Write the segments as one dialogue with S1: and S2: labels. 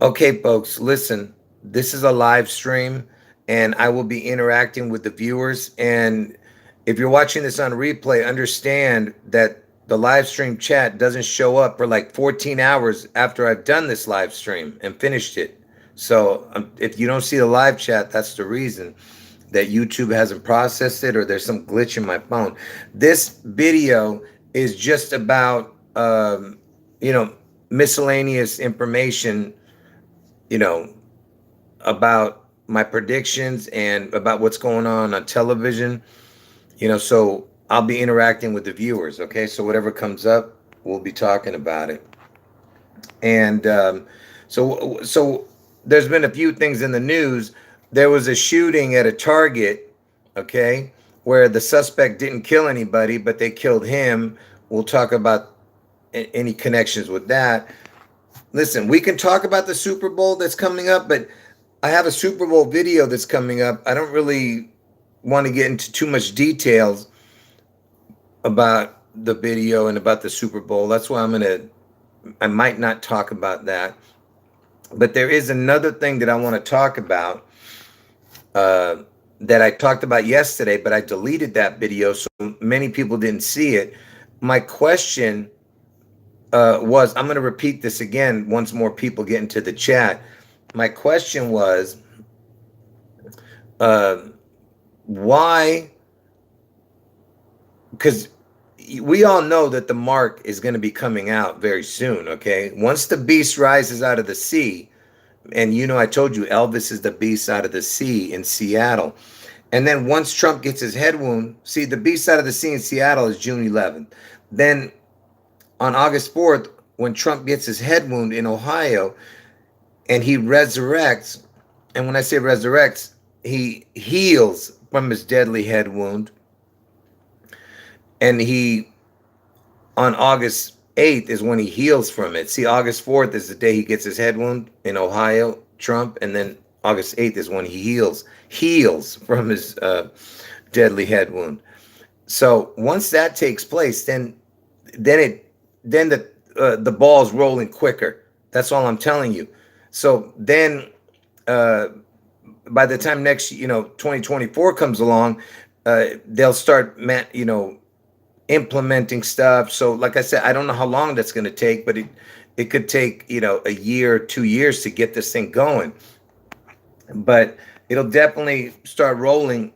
S1: Okay, folks, listen, this is a live stream and I will be interacting with the viewers. And if you're watching this on replay, understand that the live stream chat doesn't show up for like 14 hours after I've done this live stream and finished it. So if you don't see the live chat, that's the reason that YouTube hasn't processed it or there's some glitch in my phone. This video is just about, you know, miscellaneous information, you know, about my predictions and about what's going on television, so I'll be interacting with the viewers. Okay. So whatever comes up, we'll be talking about it. And so there's been a few things in the news. There was a shooting at a Target, okay, where the suspect didn't kill anybody, but they killed him. We'll talk about any connections with that. Listen, we can talk about the Super Bowl that's coming up, but I have a Super Bowl video that's coming up. I don't really want to get into too much details about the video and about the Super Bowl. That's why I might not talk about that. But there is another thing that I want to talk about that I talked about yesterday, but I deleted that video so many people didn't see it. My question was, I'm going to repeat this again once more people get into the chat. My question was, why? Because we all know that the mark is going to be coming out very soon, okay? Once the beast rises out of the sea, and I told you Elvis is the beast out of the sea in Seattle. And then once Trump gets his head wound, see, the beast out of the sea in Seattle is June 11th. Then on August 4th, when Trump gets his head wound in Ohio and he resurrects, and when I say resurrects, he heals from his deadly head wound. And on August 8th is when he heals from it. See, August 4th is the day he gets his head wound in Ohio, Trump, and then August 8th is when he heals from his deadly head wound. So once that takes place, then the ball's rolling quicker. That's all I'm telling you. So then by the time next 2024 comes along, they'll start implementing stuff. So like I said, I don't know how long that's going to take, but it could take a year, 2 years to get this thing going. But it'll definitely start rolling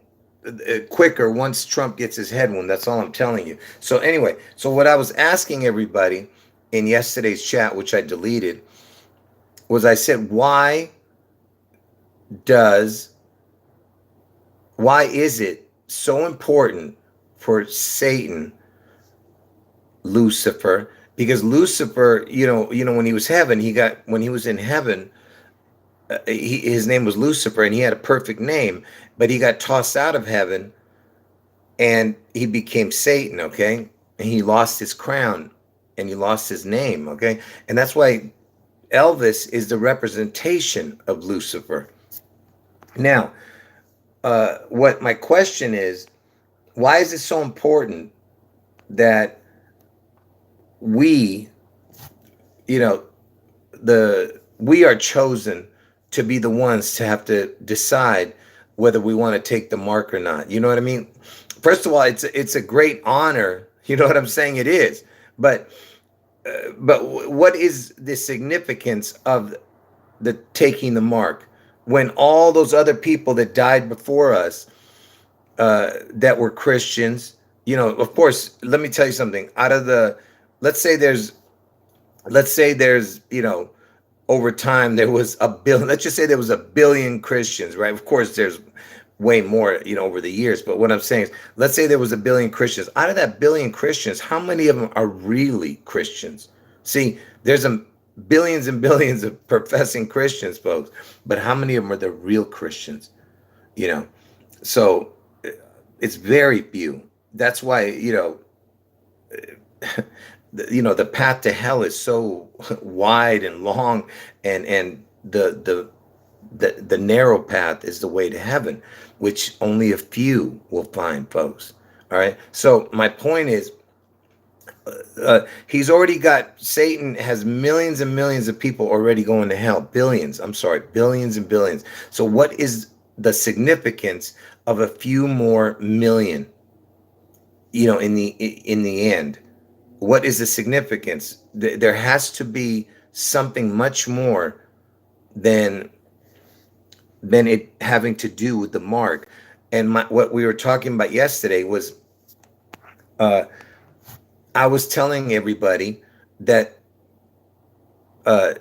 S1: quicker once Trump gets his head wound. That's all I'm telling you. So anyway, so what I was asking everybody in yesterday's chat, which I deleted, was I said, why is it so important for Satan, Lucifer? Because Lucifer, when he was in heaven, his name was Lucifer, and he had a perfect name, but he got tossed out of heaven, and he became Satan. Okay, and he lost his crown, and he lost his name. Okay, and that's why Elvis is the representation of Lucifer. Now, what my question is, why is it so important that we are chosen to be the ones to have to decide whether we want to take the mark or not? You know what I mean? First of all, it's a great honor. You know what I'm saying? It is. But what is the significance of the taking the mark when all those other people that died before us that were Christians, of course, let me tell you something. Out of let's say there's, over time there was a billion, let's just say there was 1 billion Christians, right? Of course, there's way more, over the years. But what I'm saying is, let's say there was 1 billion Christians. Out of that 1 billion Christians, how many of them are really Christians? See, there's billions and billions of professing Christians, folks, but how many of them are the real Christians? So it's very few. That's why, the path to hell is so wide and long, and the narrow path is the way to heaven, which only a few will find, folks. All right. So my point is, He's already got, Satan has millions and millions of people already going to hell. Billions, I'm sorry, billions and billions. So what is the significance of a few more million, in the end? What is the significance? There has to be something much more than it having to do with the mark. And what we were talking about yesterday was, uh, I was telling everybody that uh,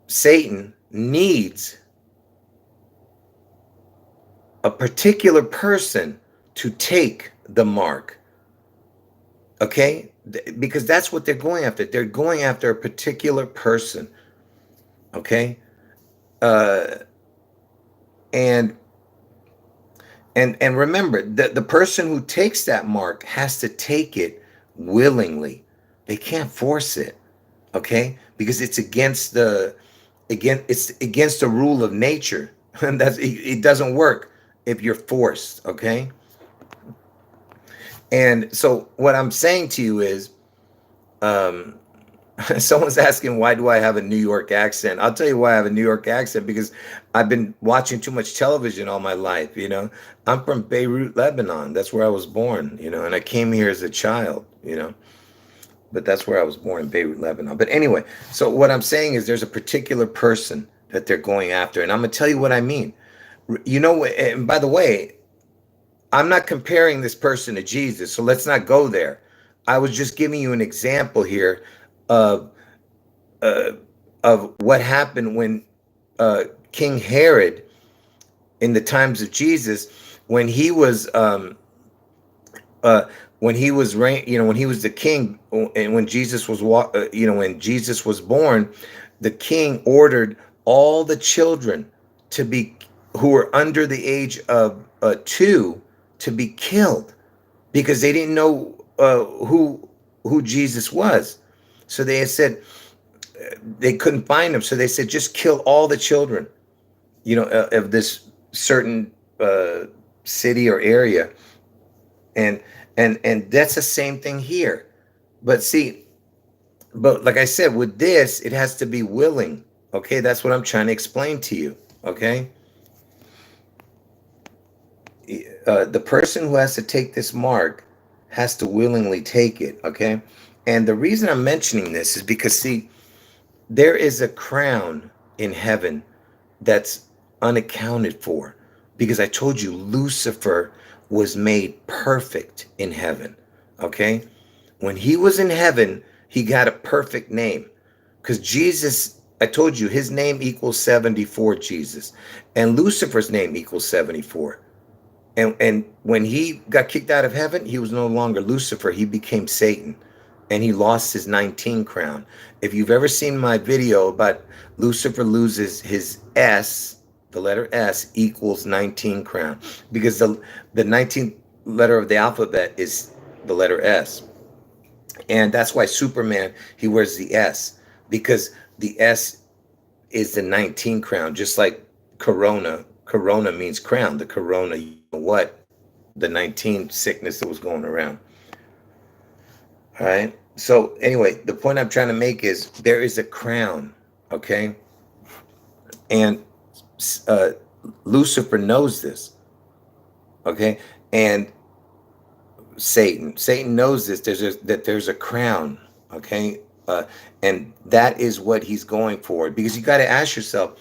S1: Satan needs a particular person to take the mark. Okay? Because that's what they're going after. They're going after a particular person. Okay? Uh, and and remember that the person who takes that mark has to take it willingly. They can't force it. Okay? Because it's against the rule of nature. And it doesn't work if you're forced. Okay? And so what I'm saying to you is, um, someone's asking, why do I have a New York accent? I'll tell you why I have a New York accent, because I've been watching too much television all my life. I'm from Beirut, Lebanon. That's where I was born, and I came here as a child, but that's where I was born, in Beirut, Lebanon. But anyway, so what I'm saying is there's a particular person that they're going after. And I'm going to tell you what I mean. And by the way, I'm not comparing this person to Jesus, so let's not go there. I was just giving you an example here of uh, of what happened when King Herod, in the times of Jesus, when he was uh, when he was the king, and when Jesus was when Jesus was born, the king ordered all the children to be who were under the age of 2 to be killed, because they didn't know who Jesus was. So they had said they couldn't find him. So they said, just kill all the children, of this certain city or area. And that's the same thing here. But see, but like I said, with this, it has to be willing. Okay, that's what I'm trying to explain to you. Okay. The person who has to take this mark has to willingly take it. Okay. And the reason I'm mentioning this is because, see, there is a crown in heaven that's unaccounted for, because I told you Lucifer was made perfect in heaven. Okay. When he was in heaven, he got a perfect name, because Jesus, I told you, his name equals 74, Jesus, and Lucifer's name equals 74. And when he got kicked out of heaven, he was no longer Lucifer. He became Satan, and he lost his 19 crown. If you've ever seen my video about Lucifer loses his S, the letter S equals 19 crown, because the 19th letter of the alphabet is the letter S. And that's why Superman, he wears the S, because the S is the 19 crown, just like Corona. Corona means crown. The Corona, what? The 19 sickness that was going around. All right. So anyway, the point I'm trying to make is there is a crown. Okay. And Lucifer knows this. Okay. And Satan knows this. There's a crown. Okay. And that is what he's going for, because you got to ask yourself,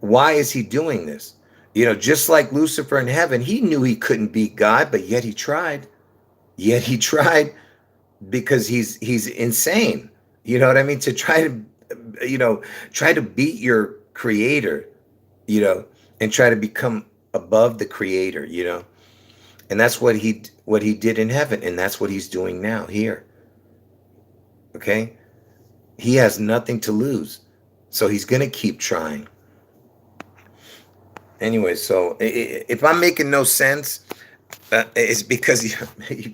S1: why is he doing this? Just like Lucifer in heaven, he knew he couldn't beat God, but yet he tried. Yet he tried, because he's insane. You know what I mean? To try to beat your creator, and try to become above the creator, And that's what he did in heaven, and that's what he's doing now here. Okay? He has nothing to lose. So he's going to keep trying. Anyway, so if I'm making no sense, it's because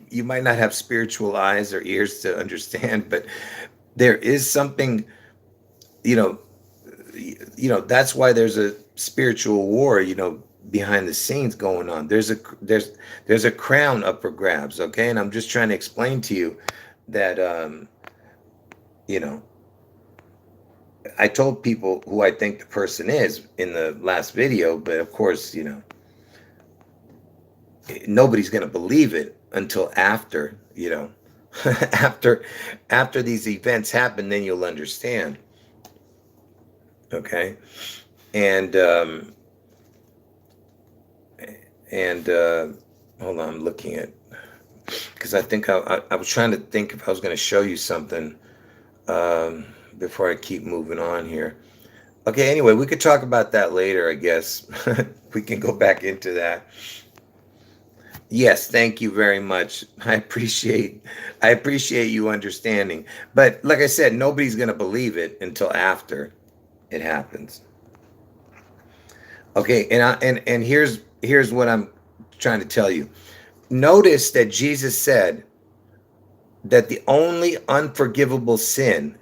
S1: you might not have spiritual eyes or ears to understand, but there is something, that's why there's a spiritual war, behind the scenes going on. There's a crown up for grabs, okay? And I'm just trying to explain to you that you know, I told people who I think the person is in the last video, but of course, nobody's going to believe it until after, after these events happen, then you'll understand. Okay? And and hold on, I'm looking at, because I think I was trying to think if I was going to show you something before I keep moving on here. Okay, anyway, we could talk about that later, I guess. We can go back into that. Yes, thank you very much. I appreciate you understanding. But like I said, nobody's going to believe it until after it happens. Okay, and here's what I'm trying to tell you. Notice that Jesus said that the only unforgivable sin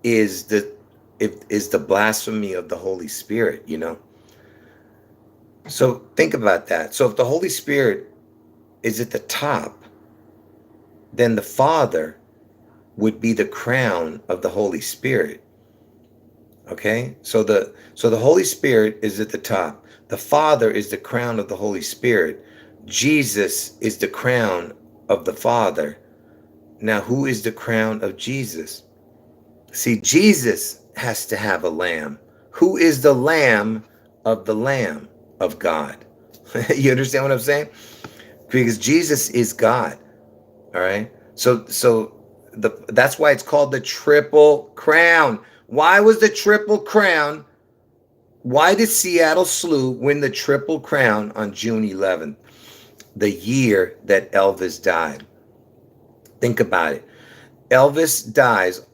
S1: is the blasphemy of the Holy Spirit, So think about that. So if the Holy Spirit is at the top, then the Father would be the crown of the Holy Spirit. Okay? So the Holy Spirit is at the top. The Father is the crown of the Holy Spirit. Jesus is the crown of the Father. Now, who is the crown of Jesus? See, Jesus has to have a lamb. Who is the lamb of the Lamb of God? You understand what I'm saying? Because Jesus is God. All right. So that's why it's called the Triple Crown. Why was the Triple Crown? Why did Seattle Slew win the Triple Crown on June 11th, the year that Elvis died? Think about it. Elvis dies,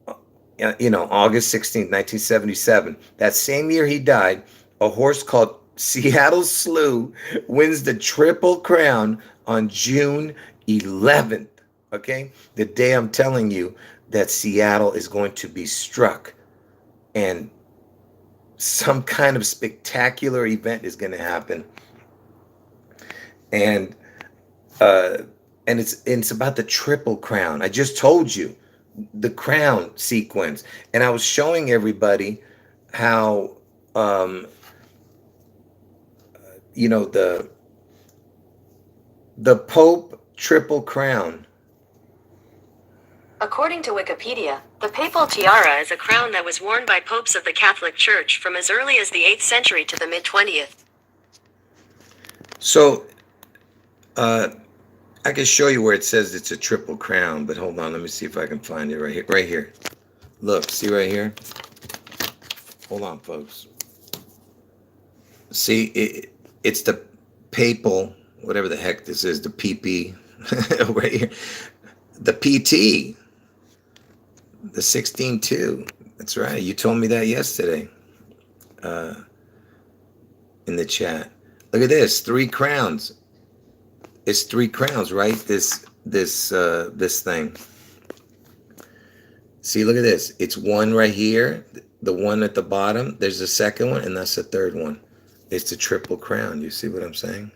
S1: August 16th, 1977. That same year he died, a horse called Seattle Slew wins the Triple Crown on June 11th. Okay? The day I'm telling you that Seattle is going to be struck and some kind of spectacular event is going to happen. And it's about the Triple Crown. I just told you the crown sequence, and I was showing everybody how the Pope Triple Crown.
S2: According to Wikipedia, the papal tiara is a crown that was worn by popes of the Catholic Church from as early as the 8th century to the mid-20th.
S1: So, I can show you where it says it's a triple crown, but hold on, let me see if I can find it right here. Right here. Look, see right here? Hold on, folks. See, it's the papal, whatever the heck this is, the PP, right here. The PT, the 16-2. That's right. You told me that yesterday in the chat. Look at this, 3 crowns. It's 3 crowns, right? This thing. See, look at this. It's one right here. The one at the bottom. There's the second one, and that's the third one. It's the Triple Crown. You see what I'm saying?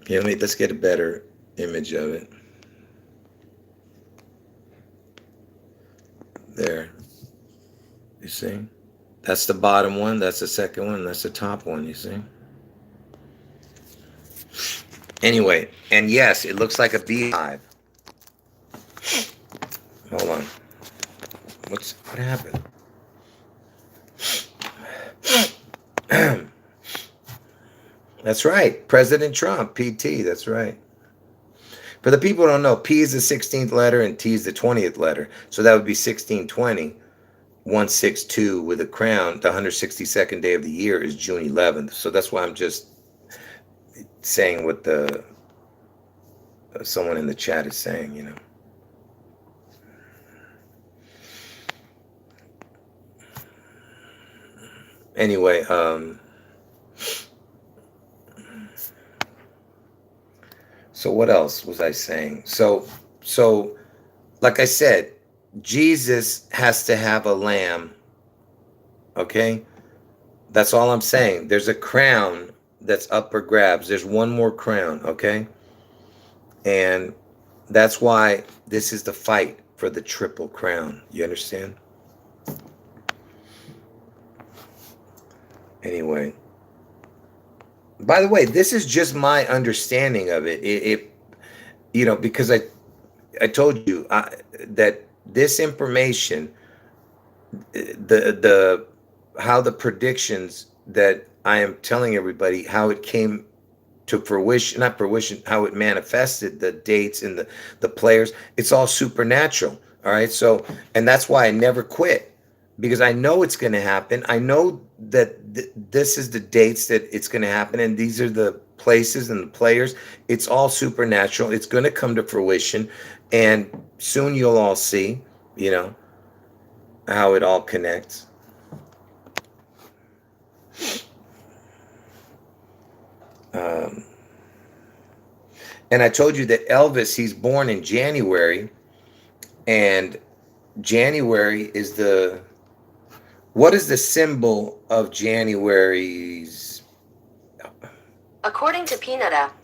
S1: Yeah, let's get a better image of it. There. You see? That's the bottom one. That's the second one. And that's the top one. You see? Anyway, and yes, it looks like a beehive. Hold on. What happened? That's right. President Trump, PT. That's right. For the people who don't know, P is the 16th letter and T is the 20th letter. So that would be 1620. 162 with a crown. The 162nd day of the year is June 11th. So that's why I'm just saying what the someone in the chat is saying, Anyway, so what else was I saying? So like I said, Jesus has to have a lamb. Okay? That's all I'm saying. There's a crown that's up for grabs. There's one more crown, okay? And that's why this is the fight for the triple crown. You understand? Anyway. By the way, this is just my understanding of it. Because I told you that this information, the how the predictions that I am telling everybody, how it came to fruition, not fruition, how it manifested, the dates and the players, it's all supernatural. All right. So, and that's why I never quit, because I know it's going to happen. I know that this is the dates that it's going to happen, and these are the places and the players. It's all supernatural. It's going to come to fruition, and soon you'll all see, how it all connects. And I told you that Elvis, he's born in January, and January is what is the symbol of January's?
S2: According to Peanut App.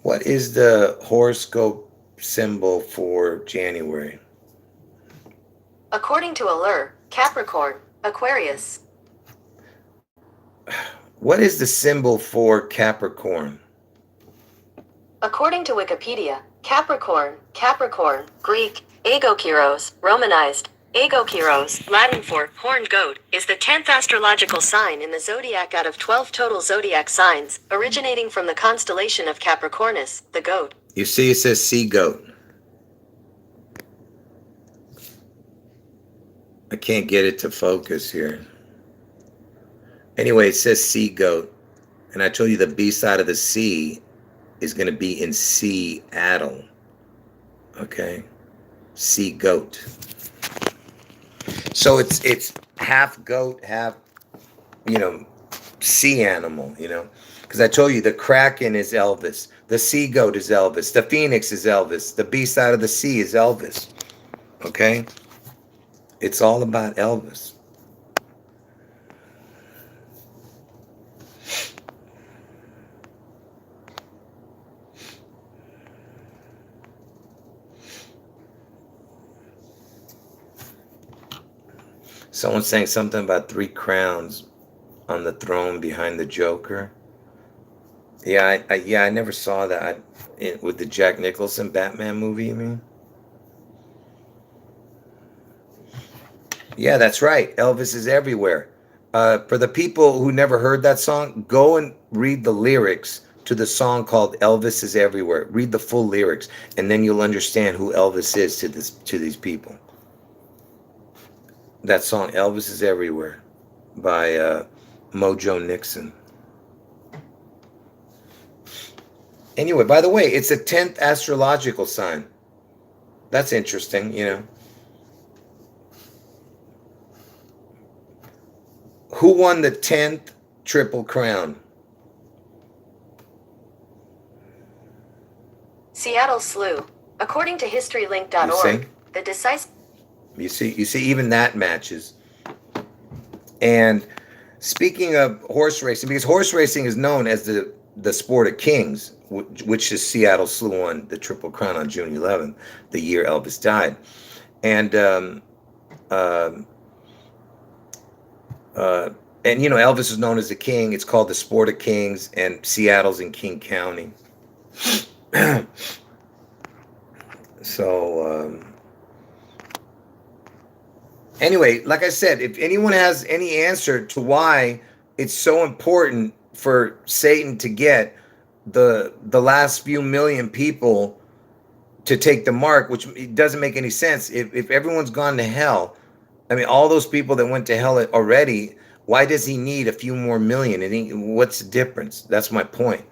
S1: What is the horoscope symbol for January?
S2: According to Allure, Capricorn, Aquarius.
S1: What is the symbol for Capricorn?
S2: According to Wikipedia, Capricorn, Greek, Agokyros, Romanized, Agokyros, Latin for horned goat, is the 10th astrological sign in the zodiac out of 12 total zodiac signs, originating from the constellation of Capricornus, the goat.
S1: You see, it says sea goat. I can't get it to focus here. Anyway, it says sea goat. And I told you the B side of the sea is going to be in Seattle. Okay? Sea goat. So it's half goat, half, sea animal, Because I told you the Kraken is Elvis. The sea goat is Elvis. The Phoenix is Elvis. The B side of the sea is Elvis. Okay? It's all about Elvis. Someone's saying something about 3 crowns on the throne behind the Joker. Yeah, I never saw that with the Jack Nicholson Batman movie, you mean? Yeah, that's right. Elvis is everywhere. For the people who never heard that song, go and read the lyrics to the song called Elvis is Everywhere. Read the full lyrics, and then you'll understand who Elvis is to these people. That song, Elvis is Everywhere, by Mojo Nixon. Anyway, by the way, it's a 10th astrological sign. That's interesting, Who won the 10th Triple Crown?
S2: Seattle Slew. According to HistoryLink.org, the decisive...
S1: You see, even that matches. And speaking of horse racing, because horse racing is known as the sport of kings, which is Seattle Slew won the Triple Crown on June 11th, the year Elvis died. And Elvis is known as the king. It's called the sport of kings, and Seattle's in King County. So anyway, like I said, if anyone has any answer to why it's so important for Satan to get the last few million people to take the mark, which it doesn't make any sense. If everyone's gone to hell, I mean, all those people that went to hell already, why does he need a few more million? And what's the difference? That's my point.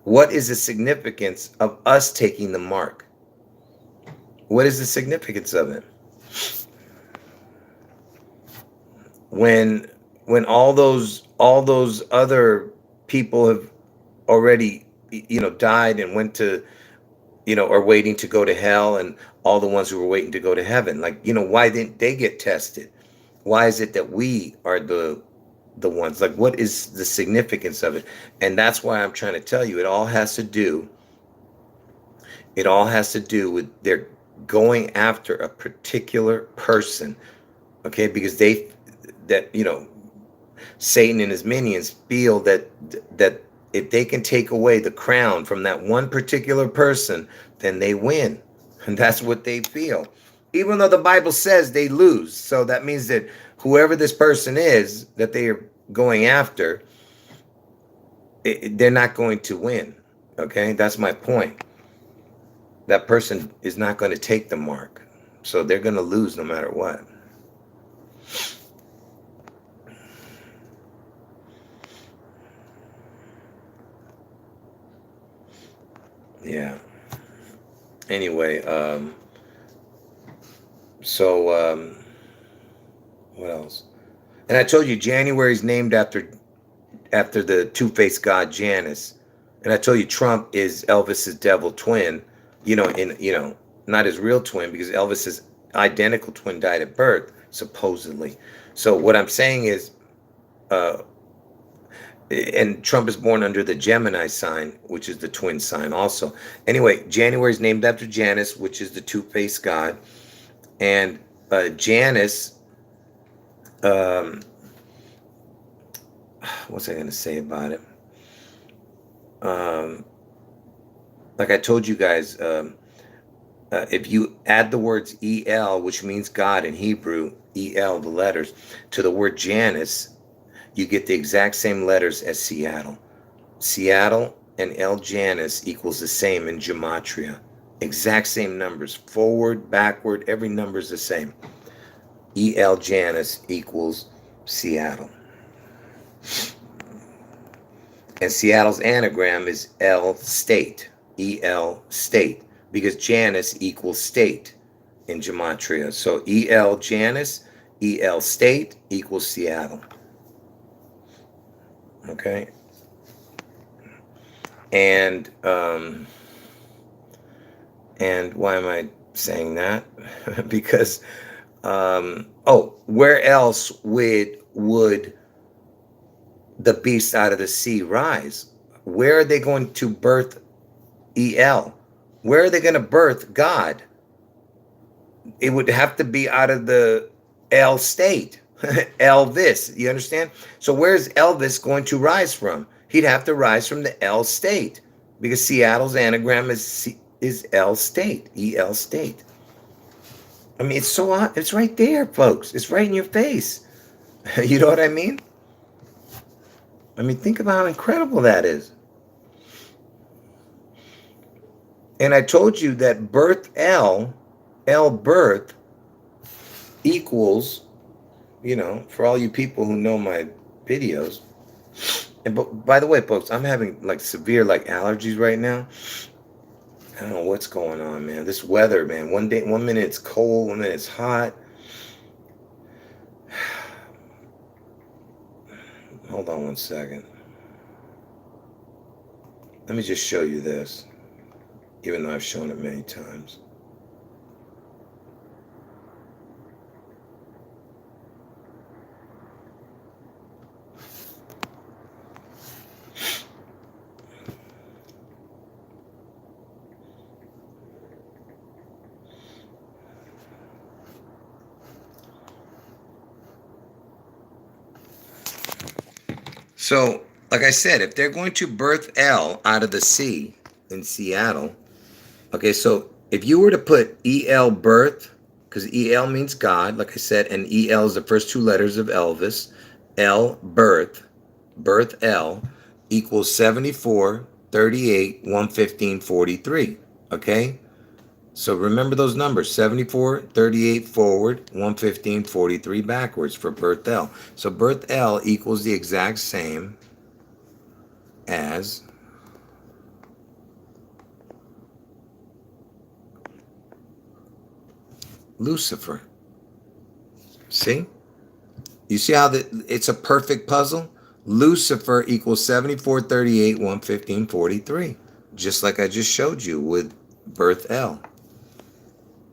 S1: What is the significance of us taking the mark? What is the significance of it? When all those other people have already, died and went to, are waiting to go to hell, and all the ones who were waiting to go to heaven, why didn't they get tested? Why is it that we are the the ones? Like, what is the significance of it? And that's why I'm trying to tell you, it all has to do with they're going after a particular person, okay? Because Satan and his minions feel that if they can take away the crown from that one particular person, then they win. And that's what they feel. Even though the Bible says they lose. So that means that whoever this person is that they are going after, they're not going to win. Okay? That's my point. That person is not going to take the mark. So they're going to lose no matter what. Yeah. Anyway, what else? And I told you January is named after the two-faced god Janus. And I told you Trump is Elvis's devil twin, not his real twin, because Elvis's identical twin died at birth, supposedly. So what I'm saying is, and Trump is born under the Gemini sign, which is the twin sign also. Anyway, January is named after Janus, which is the two-faced god. And Janus, what's I going to say about it? Like I told you guys, if you add the words El, which means God in Hebrew, El, the letters, to the word Janus, you get the exact same letters as Seattle. Seattle and El Janus equals the same in gematria. Exact same numbers. Forward, backward, every number is the same. El Janus equals Seattle. And Seattle's anagram is El State. El State. Because Janus equals state in gematria. So El Janus, El State equals Seattle. Okay. And why am I saying that? Because where else would the beast out of the sea rise? Where are they going to birth El? Where are they going to birth God? It would have to be out of the El State. ELVIS, you understand? So where's Elvis going to rise from? He'd have to rise from the El State, because Seattle's anagram is El State, El State. I mean, it's right there, folks. It's right in your face. You know what I mean? I mean, think about how incredible that is. And I told you that birth El birth equals, for all you people who know my videos. And by the way, folks, I'm having like severe allergies right now. I don't know what's going on, man. This weather, man. One minute it's cold, one minute it's hot. Hold on one second. Let me just show you this, even though I've shown it many times. So, like I said, if they're going to birth El out of the sea in Seattle, okay, so if you were to put El birth, because El means God, like I said, and El is the first two letters of Elvis, El birth El equals 74, 38, 115, 43, okay? So remember those numbers, 74, 38 forward, 115, 43 backwards for birth L. So birth L equals the exact same as Lucifer. See? You see how it's a perfect puzzle? Lucifer equals 74, 38, 115, 43. Just like I just showed you with birth L.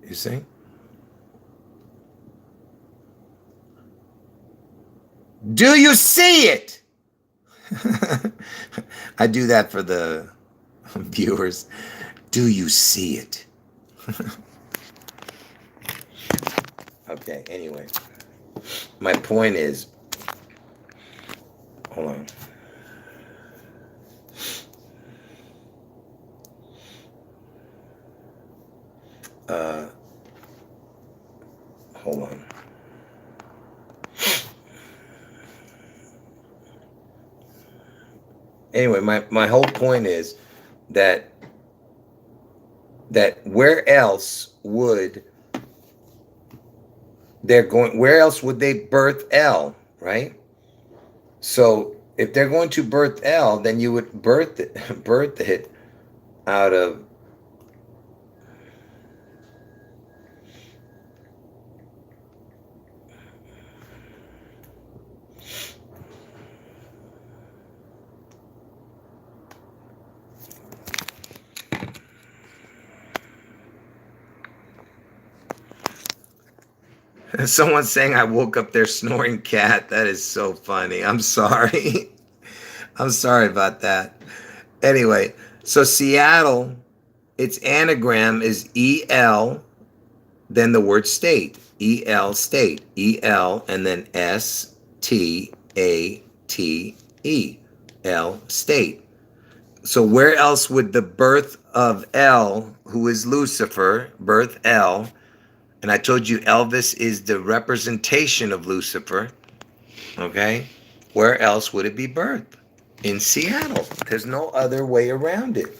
S1: You see? Do you see it? I do that for the viewers. Do you see it? Okay, anyway. My point is, hold on. Hold on. Anyway, my whole point is that where else would they birth L, right? So if they're going to birth L, then you would birth it out of someone saying I woke up their snoring cat. That is so funny. I'm sorry. I'm sorry about that. Anyway, so Seattle, its anagram is EL, then the word state. EL state. EL and then STATE. L state. So where else would the birth of L, who is Lucifer, birth L? And I told you Elvis is the representation of Lucifer. Okay? Where else would it be birthed? In Seattle. There's no other way around it.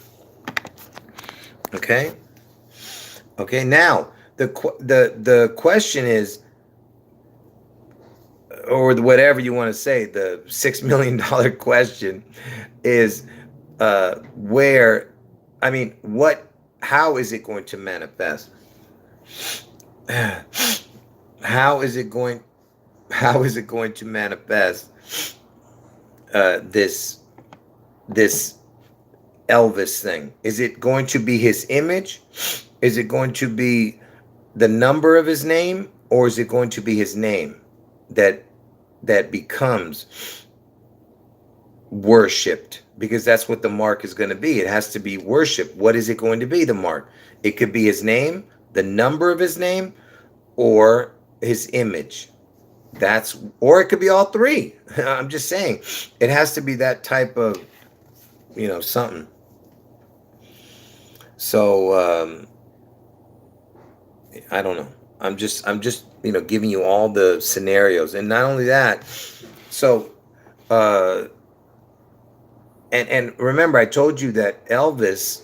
S1: Okay? Okay, now the question is, or whatever you want to say, the $6 million question is how is it going to manifest? How is it going to manifest this Elvis thing? Is it going to be his image? Is it going to be the number of his name, or is it going to be his name that becomes worshipped? Because that's what the mark is going to be. It has to be worshipped. What is it going to be, the mark? It could be his name, the number of his name, or his image. Or it could be all three. I'm just saying, it has to be that type of, something. So I don't know. I'm just giving you all the scenarios, and not only that. So and remember, I told you that Elvis,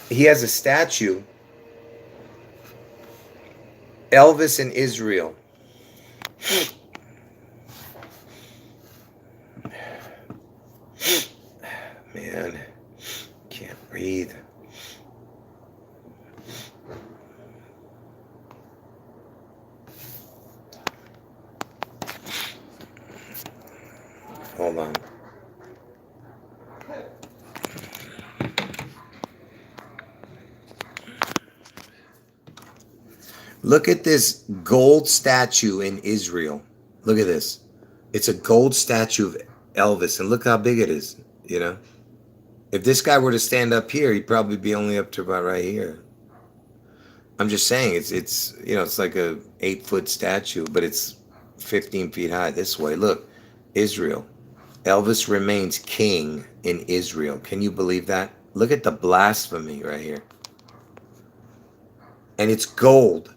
S1: he has a statue. Elvis in Israel. Man, can't breathe. Hold on. Look at this gold statue in Israel. Look at this. It's a gold statue of Elvis, and look how big it is, If this guy were to stand up here, he'd probably be only up to about right here. I'm just saying, it's it's like a 8-foot statue, but it's 15 feet high this way. Look, Israel. Elvis remains king in Israel. Can you believe that? Look at the blasphemy right here. And it's gold.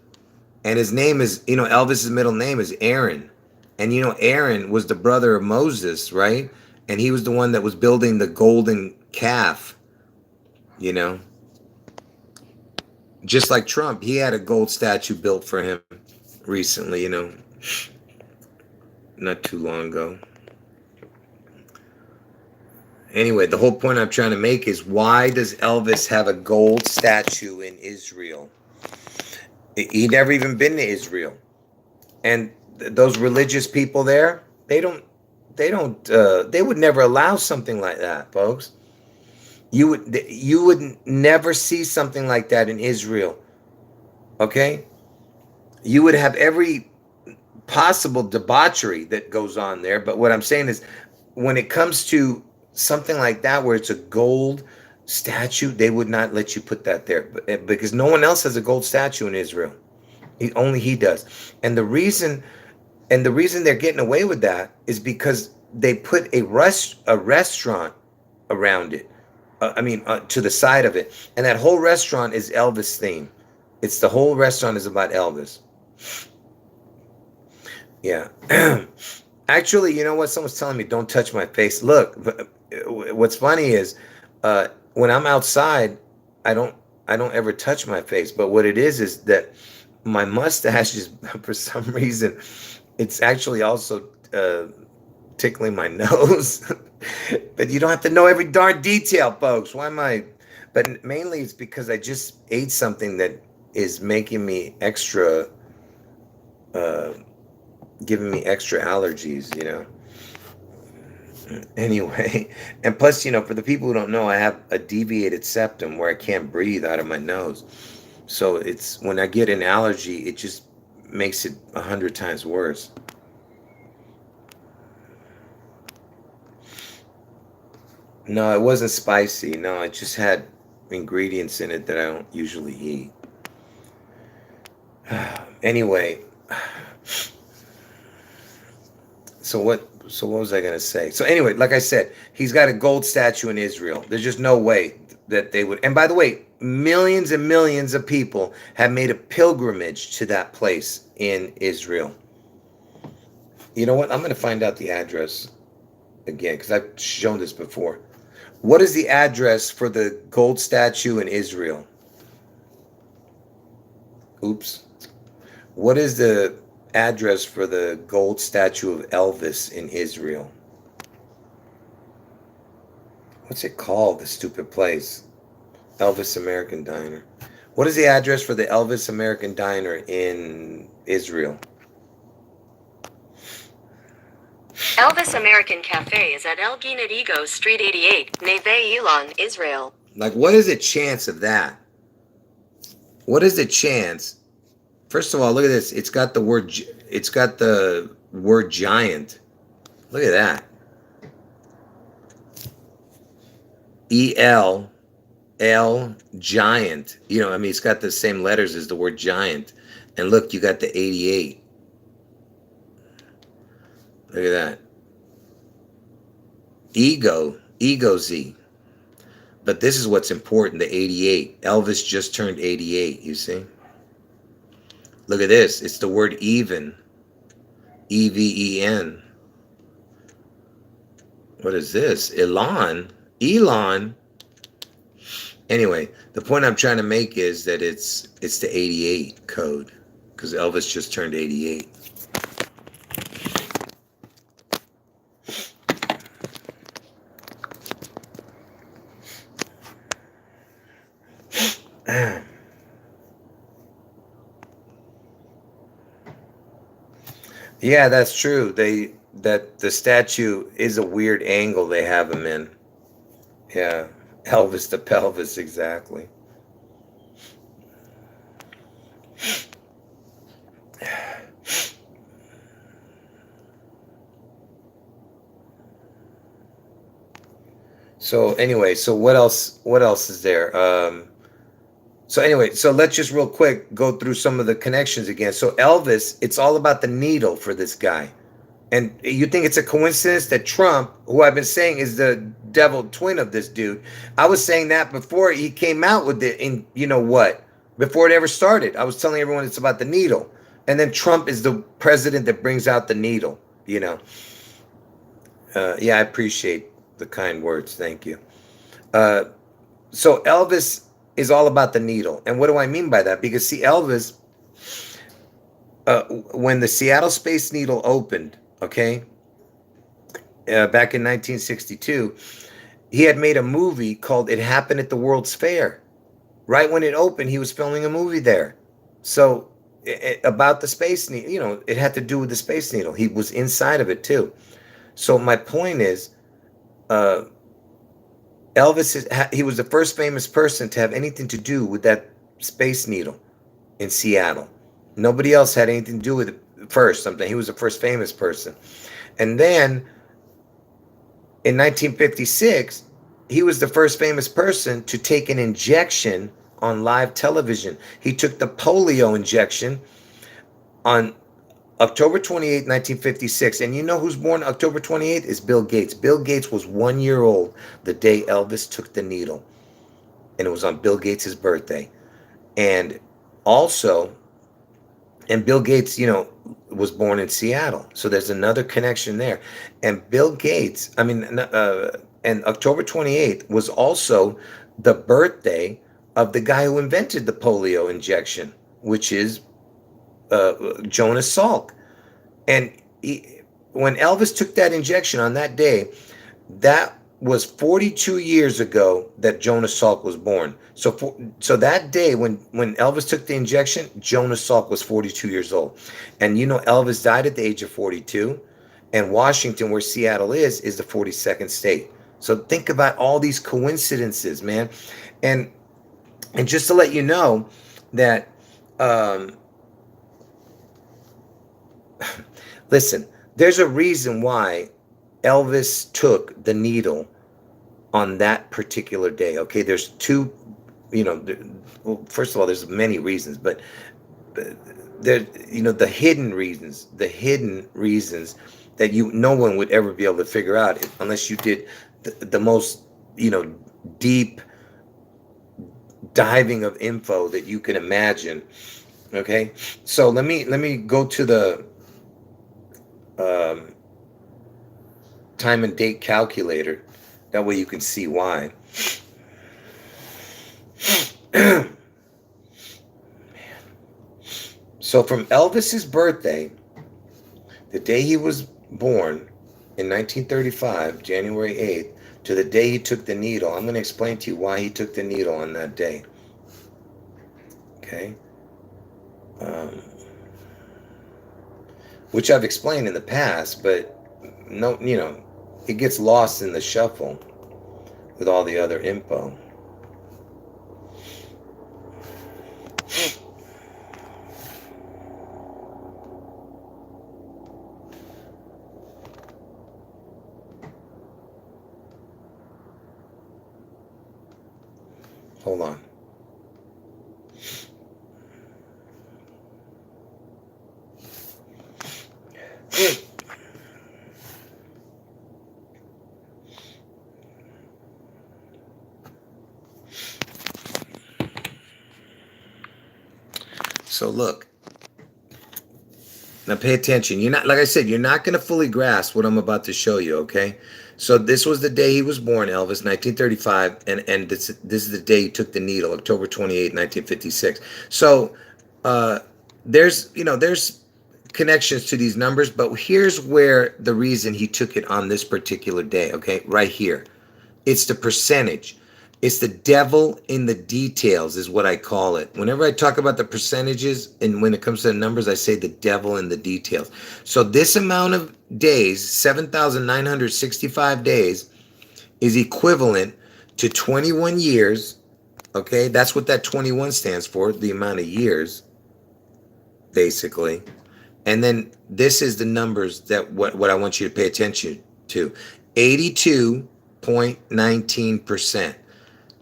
S1: And his name is, Elvis's middle name is Aaron. And Aaron was the brother of Moses, right? And he was the one that was building the golden calf, Just like Trump, he had a gold statue built for him recently, not too long ago. Anyway, the whole point I'm trying to make is, why does Elvis have a gold statue in Israel? He never even been to Israel. And those religious people there, they would never allow something like that, folks. You would never see something like that in Israel. Okay? You would have every possible debauchery that goes on there. But what I'm saying is, when it comes to something like that, where it's a gold statue, they would not let you put that there, because no one else has a gold statue in Israel. Only he does. And the reason they're getting away with that is because they put a restaurant around it. To the side of it, and that whole restaurant is Elvis theme. It's the whole restaurant is about Elvis. Yeah. Actually, you know what? Someone's telling me don't touch my face. Look, what's funny is, when I'm outside, I don't ever touch my face. But what it is that my mustache is, for some reason, it's actually also tickling my nose. But you don't have to know every darn detail, folks. Why am I? But mainly it's because I just ate something that is making me extra, giving me extra allergies, Anyway, and plus, for the people who don't know, I have a deviated septum where I can't breathe out of my nose. So it's when I get an allergy, it just makes it 100 times worse. No, it wasn't spicy. No, it just had ingredients in it that I don't usually eat. Anyway, so what was I going to say? So anyway, like I said, he's got a gold statue in Israel. There's just no way that they would. And by the way, millions and millions of people have made a pilgrimage to that place in Israel. You know what? I'm going to find out the address again, because I've shown this before. What is the address for the gold statue in Israel? Oops. What is the address for the gold statue of Elvis in Israel? What's it called, the stupid place? Elvis American Diner. What is the address for the Elvis American Diner in Israel?
S2: Elvis American Cafe is at El Ginat Ego Street 88, Neve Elon, Israel.
S1: Like, what is the chance of that? What is the chance? First of all, look at this. It's got the word giant. Look at that. EL giant. It's got the same letters as the word giant. And look, you got the 88. Look at that. Ego Z. But this is what's important, the 88. Elvis just turned 88, you see? Look at this. It's the word even. EVEN. What is this? Elon. Anyway, the point I'm trying to make is that it's the 88 code, because Elvis just turned 88. Yeah, that's true. That the statue is a weird angle they have him in. Yeah, Elvis the pelvis, exactly. So anyway, so what else is there? So let's just real quick go through some of the connections again. So Elvis, it's all about the needle for this guy. And you think it's a coincidence that Trump, who I've been saying is the devil twin of this dude, I was saying that before he came out with it, in before it ever started. I was telling everyone it's about the needle. And then Trump is the president that brings out the needle, Yeah, I appreciate the kind words. Thank you. So Elvis is all about the needle. And what do I mean by that? Because see, Elvis, when the Seattle Space Needle opened, back in 1962, he had made a movie called It Happened at the World's Fair. Right when it opened, he was filming a movie there. So about the Space Needle, it had to do with the Space Needle. He was inside of it too. So my point is, Elvis, he was the first famous person to have anything to do with that Space Needle in Seattle. Nobody else had anything to do with it first something. He was the first famous person. And then in 1956, he was the first famous person to take an injection on live television. He took the polio injection on October 28th, 1956. And you know who's born October 28th? Is Bill Gates. Bill Gates was 1 year old the day Elvis took the needle. And it was on Bill Gates' birthday. And also, and Bill Gates, was born in Seattle. So there's another connection there. And Bill Gates, and October 28th was also the birthday of the guy who invented the polio injection, which is Jonas Salk. And when Elvis took that injection on that day, that was 42 years ago that Jonas Salk was born. So that day when Elvis took the injection, Jonas Salk was 42 years old. And Elvis died at the age of 42, and Washington, where Seattle is the 42nd state. So think about all these coincidences, man. And just to let you know that listen, there's a reason why Elvis took the needle on that particular day. Okay, there's two, well, first of all, there's many reasons, but there, the hidden reasons that no one would ever be able to figure out unless you did the most, deep diving of info that you can imagine. Okay, so let me go to the time and date calculator. That way you can see why. So from Elvis's birthday, the day he was born in 1935, January 8th, to the day he took the needle, I'm going to explain to you why he took the needle on that day. Okay? Which I've explained in the past, but no, it gets lost in the shuffle with all the other info. Hold on. So look, now pay attention. You're not, like I said, you're not going to fully grasp what I'm about to show you, okay? So this was the day he was born, Elvis, 1935, and this is the day he took the needle, October 28, 1956. So there's connections to these numbers, but here's where the reason he took it on this particular day, okay? Right here. It's the percentage. It's the devil in the details is what I call it. Whenever I talk about the percentages and when it comes to the numbers, I say the devil in the details. So this amount of days, 7,965 days, is equivalent to 21 years. Okay, that's what that 21 stands for, the amount of years, basically. And then this is the numbers that what I want you to pay attention to. 82.19%.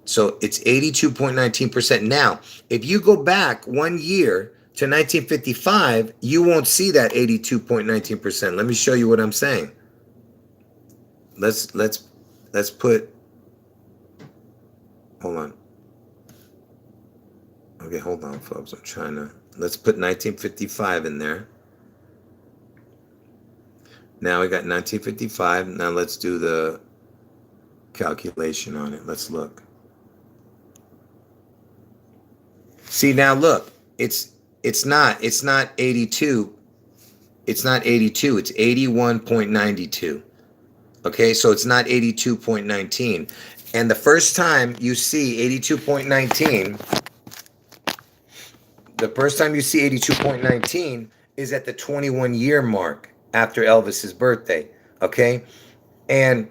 S1: So it's 82.19%. Now, if you go back 1 year to 1955, you won't see that 82.19%. Let me show you what I'm saying. Let's put, hold on. Okay, hold on, folks. Let's put 1955 in there. Now we got 1955. Now let's do the calculation on it. Let's look. See, now look, it's not 82. It's not 82. It's 81.92. Okay, so it's not 82.19. And the first time you see 82.19, is at the 21-year mark after Elvis's birthday. Okay, and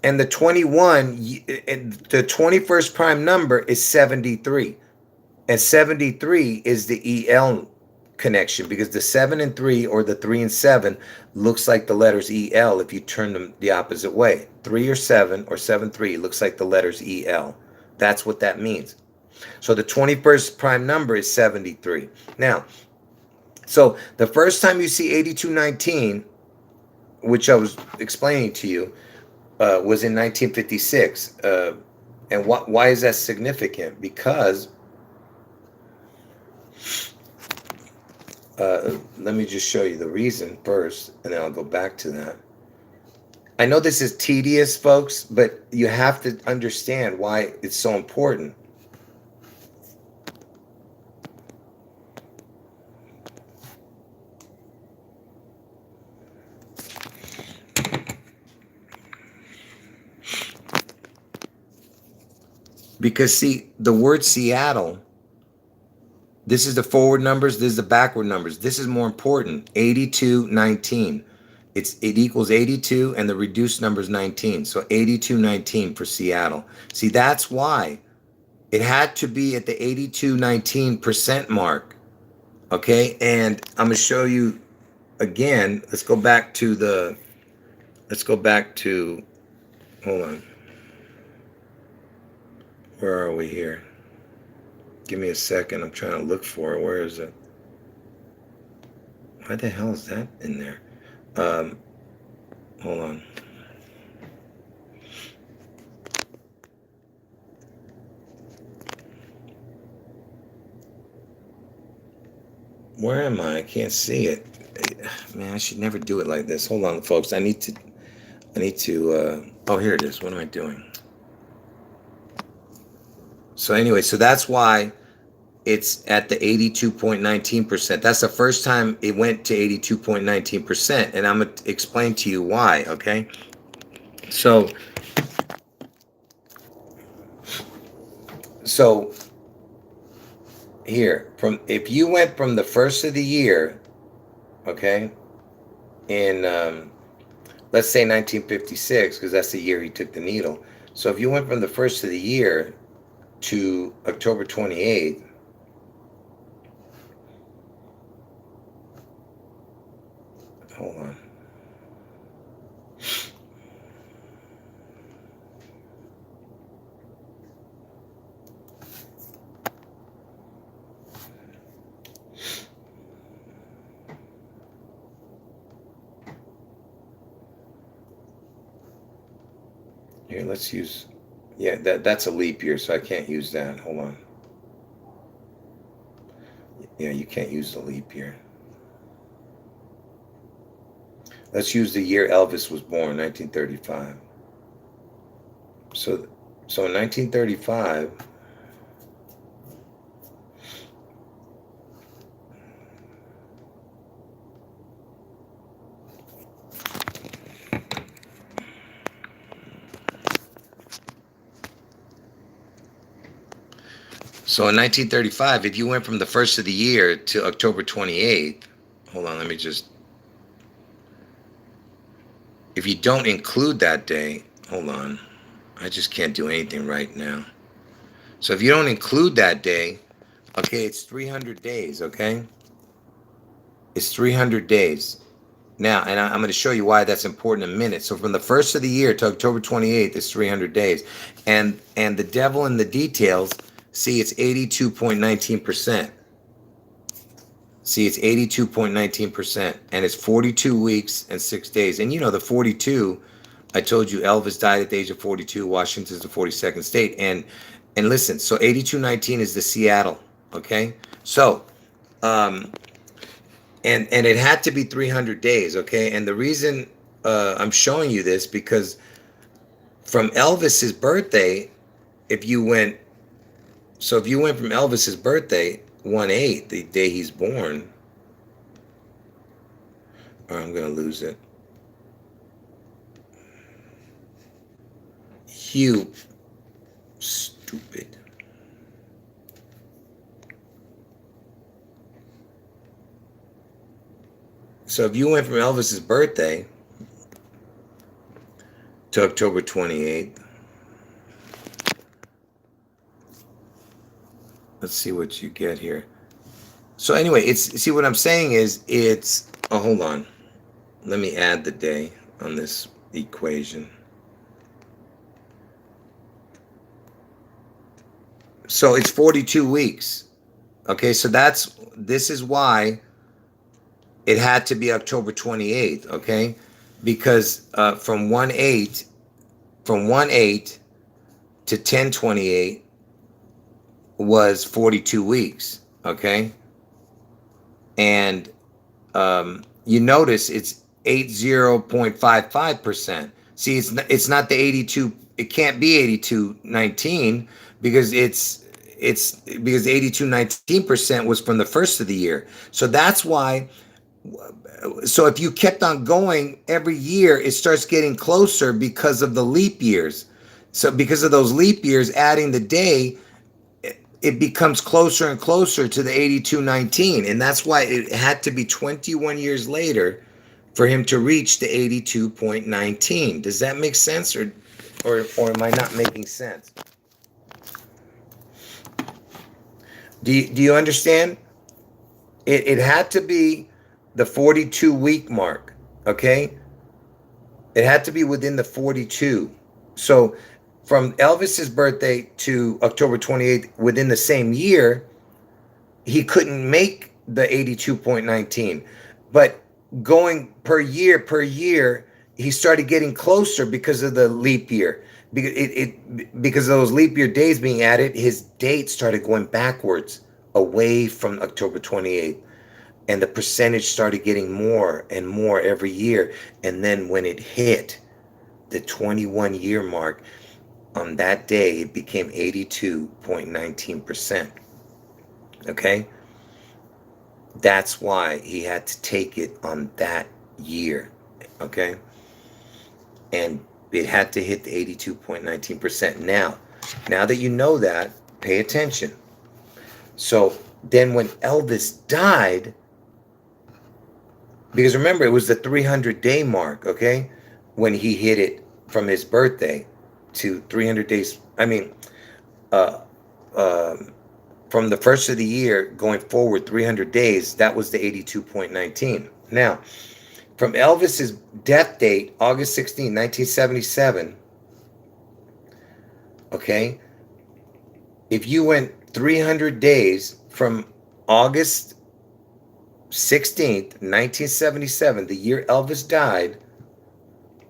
S1: the 21st prime number is 73. And 73 is the EL connection because the 7 and 3 or the 3 and 7 looks like the letters EL if you turn them the opposite way. 3 or 7 or 7 3 looks like the letters EL. That's what that means. So the 21st prime number is 73. Now, so the first time you see 8219, which I was explaining to you, was in 1956. And why is that significant? Because let me just show you the reason first, and then I'll go back to that. I know this is tedious, folks, but you have to understand why it's so important. Because, see, the word Seattle, this is the forward numbers, this is the backward numbers. This is more important. 8219. It equals 82, and the reduced number is 19. So 8219 for Seattle. See, that's why it had to be at the 8219% mark. Okay, and I'm going to show you again. Let's go back to, hold on. Where are we here? Give me a second. I'm trying to look for it. Where is it? Why the hell is that in there? Hold on. Where am I? I can't see it. Man, I should never do it like this. Hold on, folks. I need to, oh, here it is. What am I doing? So anyway, so that's why it's at the 82.19%. That's the first time it went to 82.19%. And I'm going to explain to you why, okay? So here, if you went from the first of the year, okay, in, let's say 1956, because that's the year he took the needle. So if you went from the first of the year to October 28th, hold on. Here, let's use, yeah, that's a leap year, so I can't use that. Hold on. Yeah, you can't use the leap year. Let's use the year Elvis was born, 1935. So in 1935, if you went from the first of the year to October 28th, hold on, let me just, if you don't include that day, hold on, I just can't do anything right now. So if you don't include that day, okay, it's 300 days, okay? It's 300 days. Now, and I'm going to show you why that's important in a minute. So from the first of the year to October 28th, it's 300 days. And the devil in the details, see, it's 82.19%. See, it's 82.19%. And it's 42 weeks and 6 days. And you know, the 42, I told you Elvis died at the age of 42. Washington's the 42nd state. And listen, so 8219 is the Seattle, okay? So, and it had to be 300 days, okay? And the reason I'm showing you this, because from Elvis's birthday, if you went from Elvis's birthday, 1/8, the day he's born, or I'm going to lose it. You stupid. So if you went from Elvis's birthday to October 28th, let's see what you get here. So anyway, it's see what I'm saying is it's oh hold on. Let me add the day on this equation. So it's 42 weeks. Okay, so this is why it had to be October 28th, okay? Because from 1/8 to 10/28 was 42 weeks, okay? And you notice it's 80.55%. See, it's not the 82. It can't be 82.19 because it's because 82.19% was from the first of the year. So that's why. So if you kept on going every year, it starts getting closer because of the leap years. So because of those leap years, adding the day, it becomes closer and closer to the 82.19, and that's why it had to be 21 years later for him to reach the 82.19. Does that make sense, or am I not making sense? Do you understand? It had to be the 42 week mark, okay? It had to be within the 42. So from Elvis's birthday to October 28th, within the same year, he couldn't make the 82.19. But going per year, he started getting closer because of the leap year. Because of those leap year days being added, his date started going backwards away from October 28th. And the percentage started getting more and more every year. And then when it hit the 21-year mark, on that day, it became 82.19%. Okay? That's why he had to take it on that year. Okay? And it had to hit the 82.19%. Now that you know that, pay attention. So then when Elvis died, because remember, it was the 300-day mark, okay? When he hit it from his birthday to 300 days. I mean, uh, from the first of the year going forward 300 days, that was the 82.19. Now, from Elvis's death date, August 16, 1977, okay, if you went 300 days from August 16th, 1977, the year Elvis died,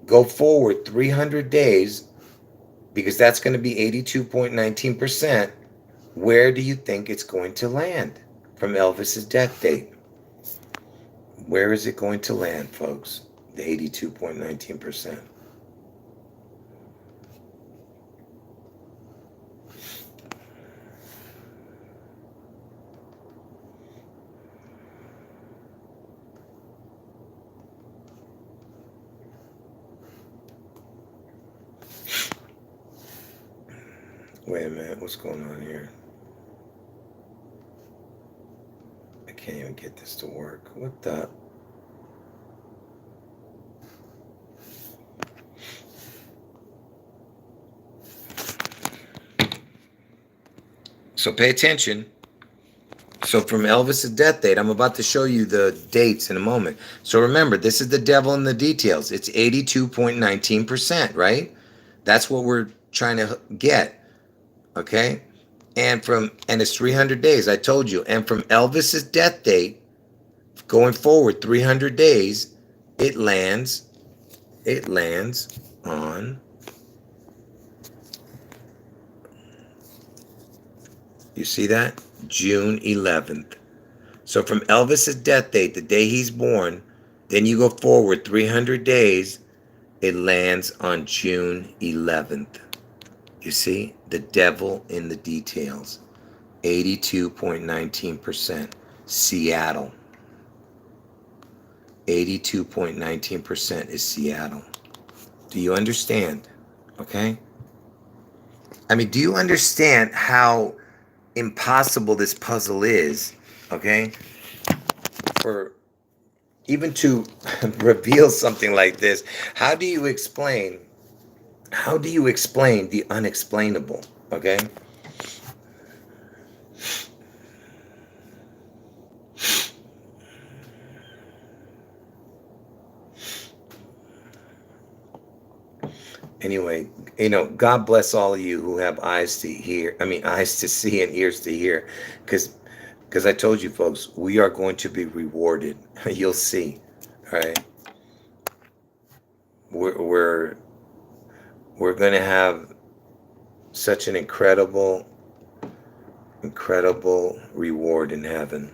S1: go forward 300 days, because that's going to be 82.19%. Where do you think it's going to land from Elvis's death date? Where is it going to land, folks? The 82.19%. Wait a minute, what's going on here? I can't even get this to work. What the? So pay attention. So from Elvis's death date, I'm about to show you the dates in a moment. So remember, this is the devil in the details. It's 82.19%, right? That's what we're trying to get. Okay? And it's 300 days, I told you. And from Elvis's death date, going forward 300 days, it lands on, you see that? June 11th. So from Elvis's death date, the day he's born, then you go forward 300 days, it lands on June 11th. You see? The devil in the details. 82.19%. Seattle. 82.19% is Seattle. Do you understand? Okay? I mean, do you understand how impossible this puzzle is? Okay? For even to reveal something like this, how do you explain the unexplainable? Okay? Anyway, God bless all of you who have eyes to hear. I mean, eyes to see and ears to hear, because I told you folks, we are going to be rewarded. You'll see. All right, we're we're we're going to have such an incredible reward in heaven.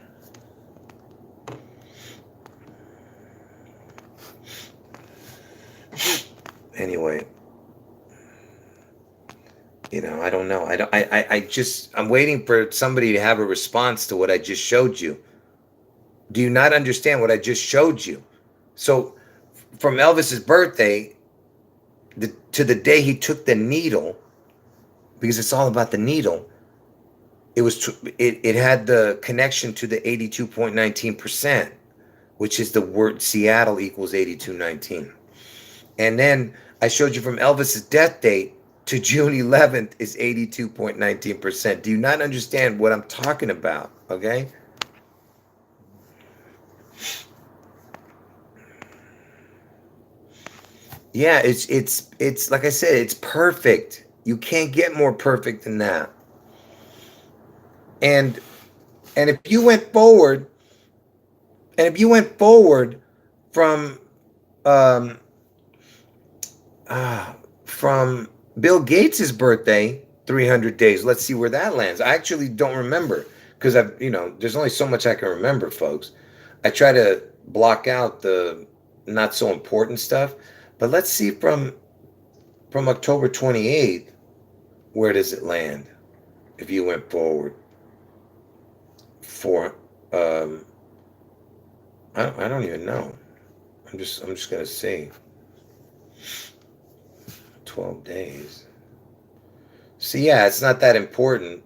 S1: Anyway, I don't know. I don't. I'm waiting for somebody to have a response to what I just showed you. Do you not understand what I just showed you? So, from Elvis's birthday to the day he took the needle, because it's all about the needle. It had the connection to the 82.19%, which is the word Seattle equals 8219. And then I showed you from Elvis's death date to June 11th is 82.19%. Do you not understand what I'm talking about? Okay. Yeah, it's like I said, it's perfect. You can't get more perfect than that. And if you went forward, from um from Bill Gates's birthday, 300 days. Let's see where that lands. I actually don't remember, because there's only so much I can remember, folks. I try to block out the not so important stuff, but let's see from October 28th, where does it land if you went forward for I don't even know. I'm just gonna say 12 days. See, yeah, it's not that important,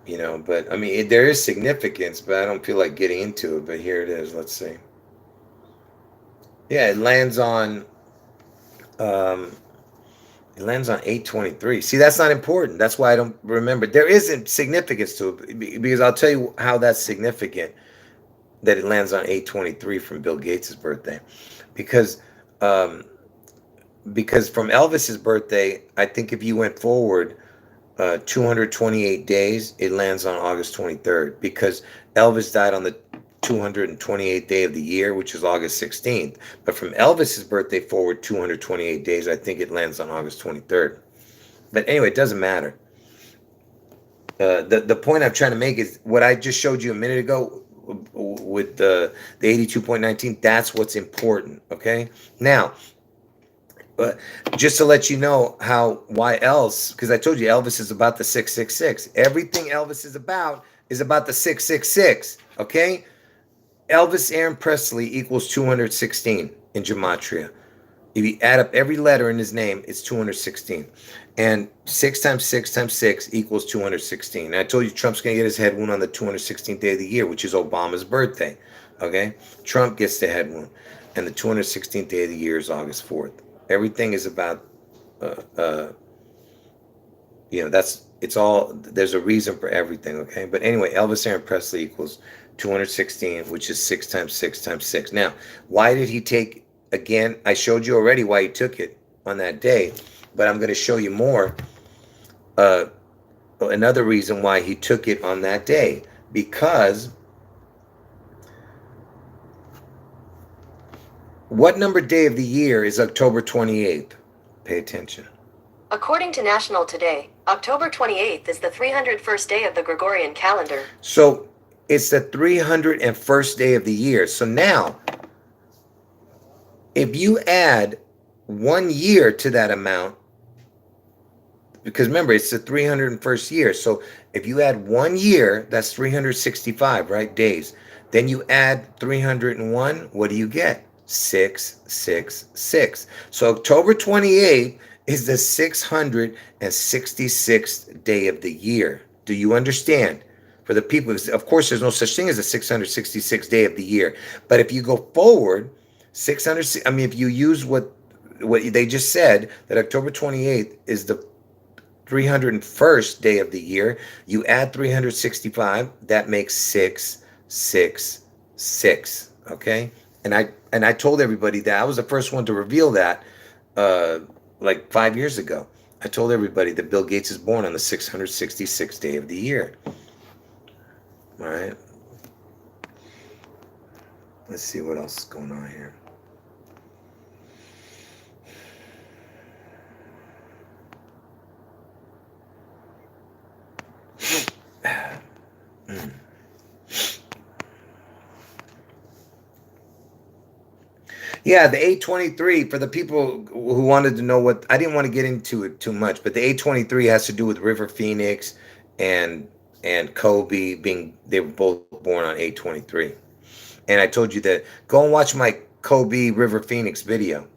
S1: but I mean, there is significance, but I don't feel like getting into it. But here it is. Let's see. Yeah, it lands on 8/23. See, that's not important. That's why I don't remember. There isn't significance to it, because I'll tell you how that's significant, that it lands on 8/23 from Bill Gates's birthday, because um, from Elvis's birthday, I think if you went forward 228 days, it lands on August 23rd, because Elvis died on the 228th day of the year, which is August 16th. But from Elvis's birthday forward 228 days, I think it lands on August 23rd. But anyway, it doesn't matter. The point I'm trying to make is what I just showed you a minute ago with the 82.19. That's what's important. Okay. Now, just to let you know why else, because I told you Elvis is about the 666. Everything Elvis is about the 666. Okay. Elvis Aaron Presley equals 216 in gematria. If you add up every letter in his name, it's 216. And 6 times 6 times 6 equals 216. And I told you Trump's going to get his head wound on the 216th day of the year, which is Obama's birthday. Okay? Trump gets the head wound. And the 216th day of the year is August 4th. Everything is about, it's all, there's a reason for everything, okay? But anyway, Elvis Aaron Presley equals 216, which is 6 times 6 times 6. Now, why did he take, again, I showed you already why he took it on that day, but I'm going to show you more. Another reason why he took it on that day, because what number day of the year is October 28th? Pay attention.
S2: According to National Today, October 28th is the 301st day of the Gregorian calendar.
S1: So it's the 301st day of the year. So now, if you add 1 year to that amount, because remember, it's the 301st year. So if you add 1 year, that's 365, right? Days. Then you add 301, what do you get? 666. So October 28th is the 666th day of the year. Do you understand? For the people, of course, there's no such thing as a 666th day of the year. But if you go forward, 600, I mean, if you use what they just said, that October 28th is the 301st day of the year, you add 365, that makes 666. Okay? And I told everybody that. I was the first one to reveal that like 5 years ago. I told everybody that Bill Gates is born on the 666th day of the year. All right. Let's see what else is going on here. Yeah, the A23, for the people who wanted to know what, I didn't want to get into it too much, but the A23 has to do with River Phoenix and Kobe being, they were both born on A23. And I told you that go and watch my Kobe River Phoenix video.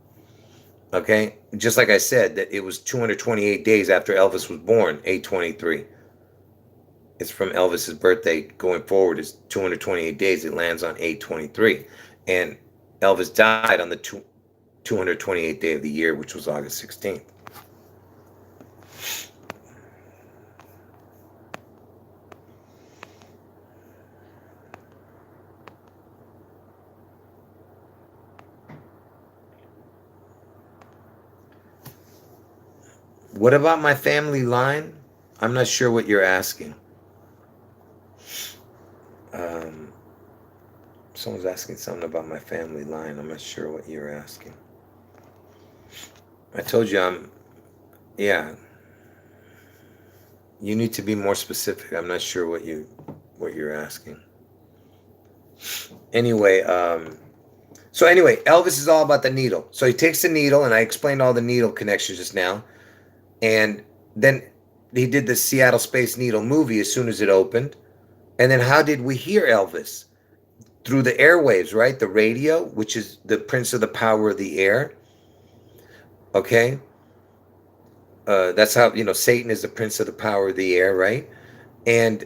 S1: Okay? Just like I said, that it was 228 days after Elvis was born, A23. It's from Elvis's birthday going forward is 228 days. It lands on 8/23, and Elvis died on the 228th day of the year, which was August 16th. What about my family line? I'm not sure what you're asking. Um, Someone's asking something about my family line. I'm not sure what you're asking. I told you yeah. You need to be more specific. I'm not sure what you're asking. Anyway, so anyway, Elvis is all about the needle. So he takes the needle, and I explained all the needle connections just now. And then he did the Seattle Space Needle movie as soon as it opened. And then how did we hear Elvis? Through the airwaves, right? The radio, which is the prince of the power of the air. Okay? That's how, Satan is the prince of the power of the air, right? And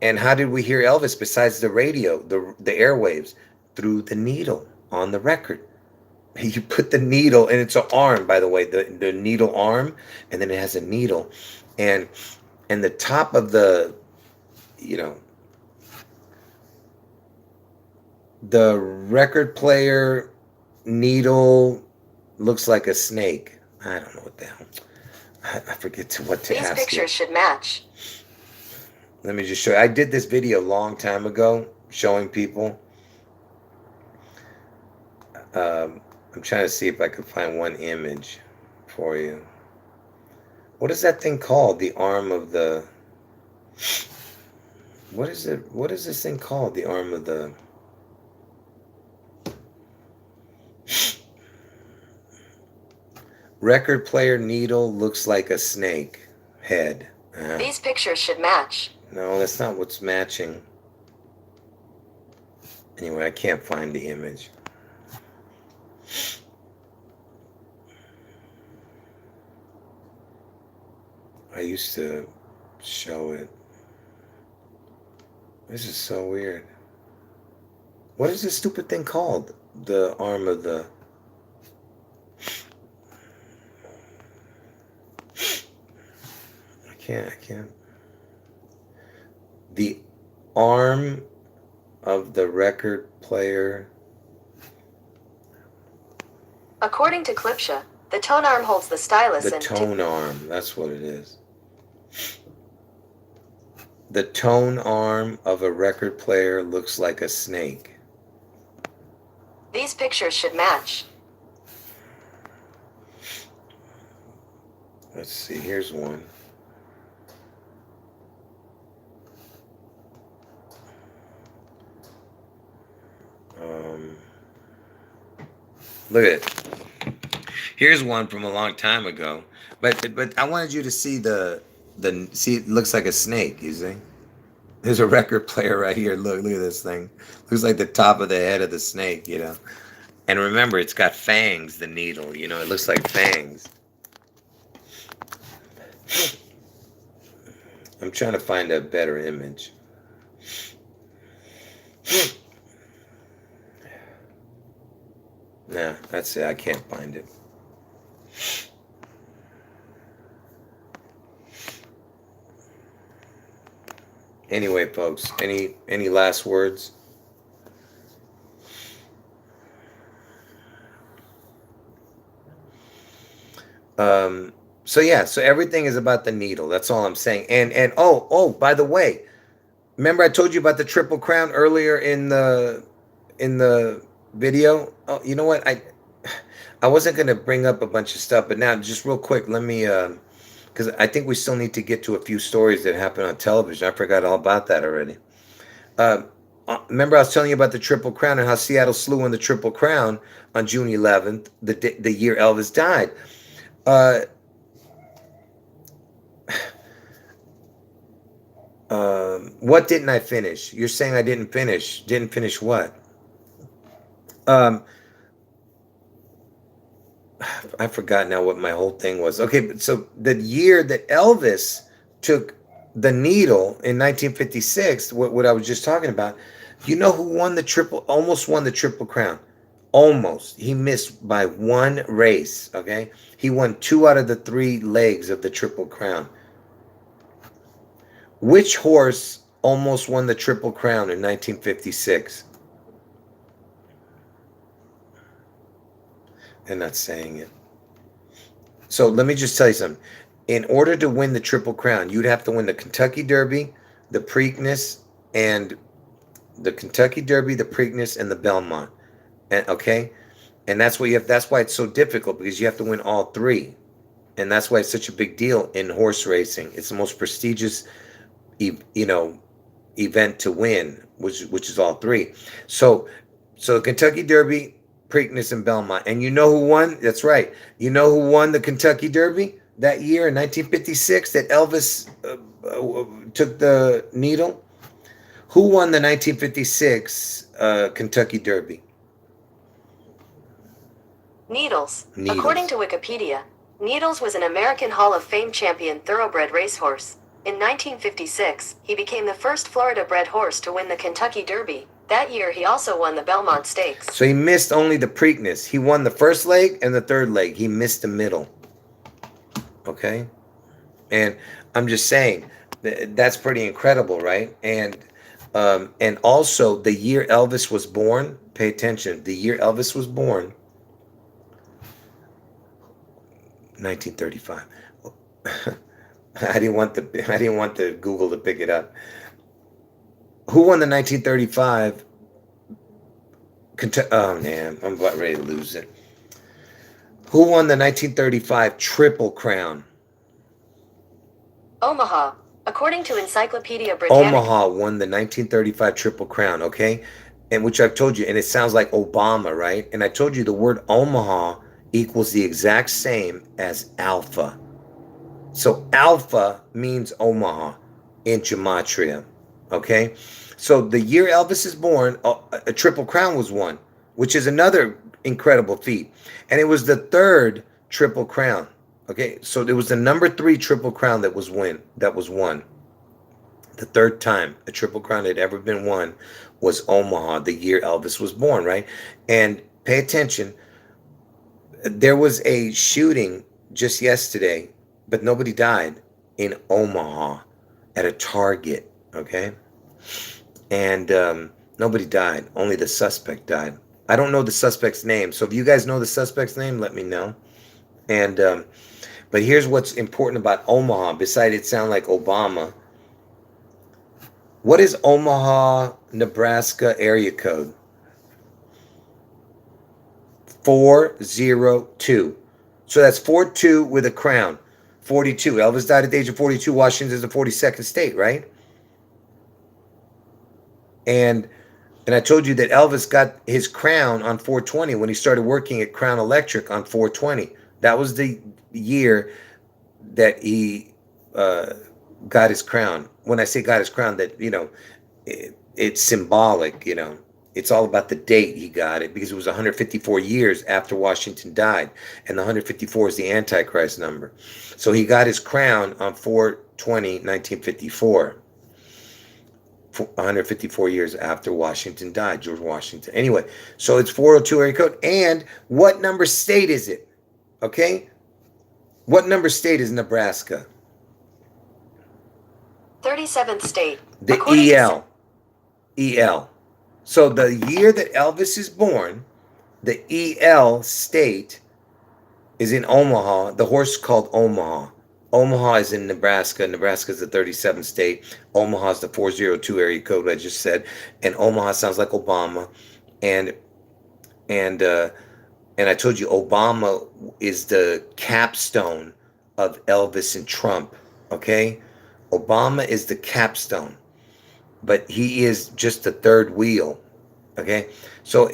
S1: how did we hear Elvis besides the radio, the airwaves? Through the needle on the record. You put the needle, and it's an arm, by the way, the needle arm, and then it has a needle, and the top of the the record player needle looks like a snake. I don't know what the hell. I forget what to ask.
S2: These pictures should match.
S1: Let me just show you. I did this video a long time ago showing people. I'm trying to see if I can find one image for you. What is that thing called? The arm of the... What is it? What is this thing called? The arm of the... Record player needle looks like a snake head.
S2: These pictures should match.
S1: No, that's not what's matching. Anyway, I can't find the image. I used to show it. This is so weird. What is this stupid thing called? The arm of the... I can't. The arm of the record player.
S2: According to Clipsha, the tone arm holds the stylus
S1: The tone arm, that's what it is. The tone arm of a record player looks like a snake.
S2: These pictures should match.
S1: Let's see, here's one. Look at it. Here's one from a long time ago, but I wanted you to see see, it looks like a snake. You see, there's a record player right here. Look at this thing. Looks like the top of the head of the snake. And remember, it's got fangs. The needle. It looks like fangs. I'm trying to find a better image. Nah, that's it. I can't find it. Anyway, folks, any last words? So yeah, so everything is about the needle. That's all I'm saying. And oh, by the way, remember I told you about the Triple Crown earlier in the video? Oh, you know what? I wasn't gonna bring up a bunch of stuff, but now just real quick, let me because I think we still need to get to a few stories that happened on television. I forgot all about that already. Uh, remember I was telling you about the Triple Crown and how Seattle slew on the Triple Crown on June 11th, the year Elvis died. Uh, what didn't I finish? You're saying I didn't finish. Didn't finish what? Um, I forgot now what my whole thing was. Okay, but so the year that Elvis took the needle in 1956, what I was just talking about, you know who won almost won the Triple Crown? Almost. He missed by one race, okay? He won 2 out of the 3 legs of the Triple Crown. Which horse almost won the Triple Crown in 1956? I'm not saying it. So let me just tell you something. In order to win the Triple Crown, you'd have to win the Kentucky Derby, the Preakness, and the Kentucky Derby, the Preakness, and the Belmont. And okay, and that's what you have. That's why it's so difficult because you have to win all 3, and that's why it's such a big deal in horse racing. It's the most prestigious, event to win, which is all 3. So Kentucky Derby, Preakness, and Belmont. And you know who won? That's right. You know who won the Kentucky Derby that year in 1956 that Elvis took the needle? Who won the 1956 Kentucky Derby?
S2: Needles.
S1: Needles.
S2: According to Wikipedia, Needles was an American Hall of Fame champion thoroughbred racehorse. In 1956, he became the first Florida-bred horse to win the Kentucky Derby. That year, he also won the Belmont Stakes.
S1: So he missed only the Preakness. He won the first leg and the third leg. He missed the middle. Okay? And I'm just saying, that's pretty incredible, right? And also, the year Elvis was born, pay attention, the year Elvis was born, 1935. I didn't want the Google to pick it up. Who won the 1935? Oh man, I'm about ready to lose it. Who won the 1935 Triple Crown?
S2: Omaha. According to Encyclopedia Britannica.
S1: Omaha won the 1935 Triple Crown, okay? And which I've told you, and it sounds like Obama, right? And I told you the word Omaha equals the exact same as alpha. So alpha means Omaha in gematria, okay? So the year Elvis is born, a Triple Crown was won, which is another incredible feat. And it was the 3rd Triple Crown, okay? So it was the number 3 Triple Crown that was won. The 3rd time a Triple Crown had ever been won was Omaha, the year Elvis was born, right? And pay attention, there was a shooting just yesterday, but nobody died in Omaha at a Target, okay? And nobody died. Only the suspect died. I don't know the suspect's name. So if you guys know the suspect's name, let me know. And but here's what's important about Omaha, besides it sound like Obama. What is Omaha, Nebraska area code? 402. So that's 42 with a crown. 42. Elvis died at the age of 42. Washington is the 42nd state, right? And I told you that Elvis got his crown on 420 when he started working at Crown Electric on 420. That was the year that he got his crown. When I say got his crown, that, it's symbolic, It's all about the date he got it, because it was 154 years after Washington died. And the 154 is the Antichrist number. So he got his crown on 420, 1954. 154 years after Washington died, George Washington. Anyway, so it's 402 area code. And what number state is it? Okay? What number state is Nebraska?
S2: 37th state.
S1: The EL. EL. So the year that Elvis is born, the EL state is in Omaha. The horse is called Omaha. Omaha is in Nebraska. Nebraska is the 37th state. Omaha is the 402 area code I just said. And Omaha sounds like Obama. And and uh, and I told you Obama is the capstone of Elvis and Trump. Okay, Obama is the capstone, but he is just the third wheel. Okay, so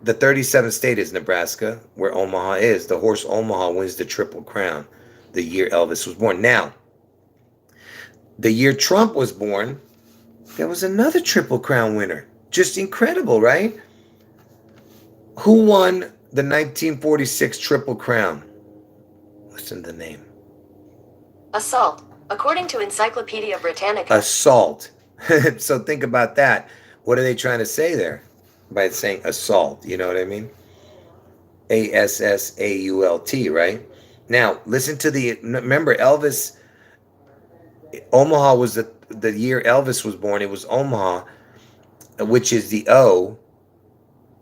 S1: the 37th state is Nebraska, where Omaha is. The horse Omaha wins the Triple Crown the year Elvis was born. Now, the year Trump was born, there was another Triple Crown winner. Just incredible, right? Who won the 1946 Triple Crown? Listen to the name.
S2: Assault. According to Encyclopedia Britannica.
S1: Assault. So think about that. What are they trying to say there by saying assault? You know what I mean? ASSAULT, right? Now, listen to remember Elvis, Omaha was the year Elvis was born. It was Omaha, which is the O,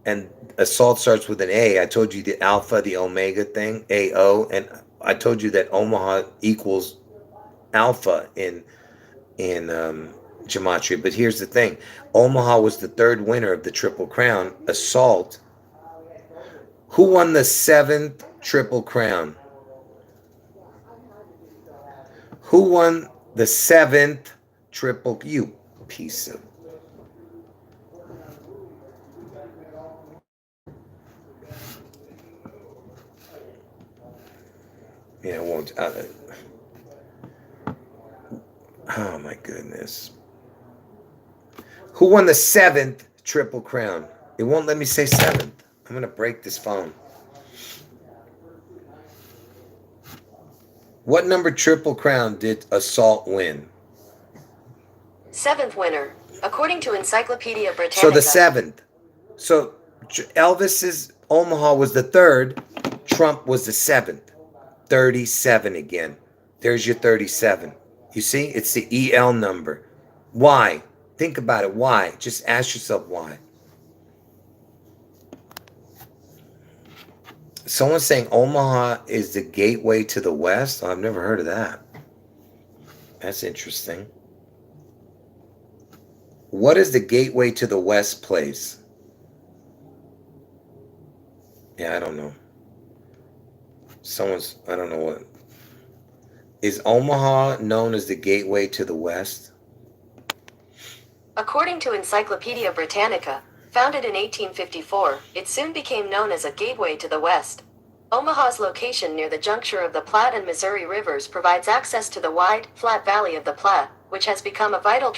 S1: and assault starts with an A. I told you the alpha, the omega thing, AO, and I told you that Omaha equals alpha in gematria. But here's the thing: Omaha was the third winner of the Triple Crown. Assault. Who won the 7th Triple Crown? Who won the 7th Triple? You piece of. Yeah, it won't. Oh my goodness. Who won the 7th Triple Crown? It won't let me say 7th. I'm going to break this phone. What number Triple Crown did Assault win?
S2: 7th winner. According to Encyclopedia Britannica.
S1: So the 7th. So Elvis's Omaha was the 3rd. Trump was the 7th. 37 again. There's your 37. You see? It's the EL number. Why? Think about it. Why? Just ask yourself why. Someone's saying Omaha is the gateway to the West. Oh, I've never heard of that. That's interesting. What is the gateway to the West place? Yeah, I don't know. I don't know what. Is Omaha known as the gateway to the West?
S2: According to Encyclopedia Britannica, founded in 1854, it soon became known as a gateway to the West. Omaha's location near the juncture of the Platte and Missouri rivers provides access to the wide, flat valley of the Platte, which has become a vital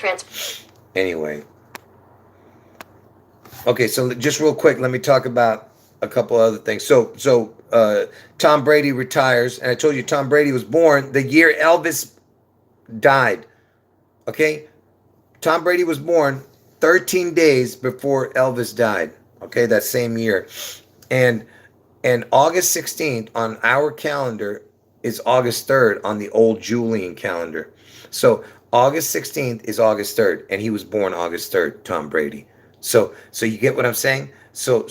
S1: Anyway. Okay, so just real quick, let me talk about a couple other things. So Tom Brady retires, and I told you Tom Brady was born the year Elvis died. Okay? Tom Brady was born 13 days before Elvis died. Okay, that same year. And August 16th on our calendar is August 3rd on the old Julian calendar. So August 16th is August 3rd, and he was born August 3rd, Tom Brady. So you get what I'm saying? So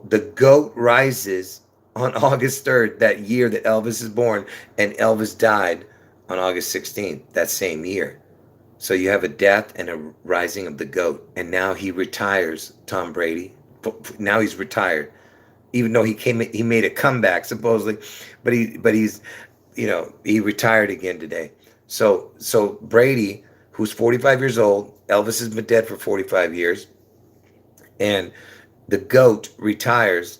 S1: the goat rises on August 3rd, that year that Elvis is born, and Elvis died on August 16th, that same year. So you have a death and a rising of the goat, and now he retires, Tom Brady. Now he's retired, even though he made a comeback supposedly, but he's he retired again today. So Brady, who's 45 years old, Elvis has been dead for 45 years, and the goat retires,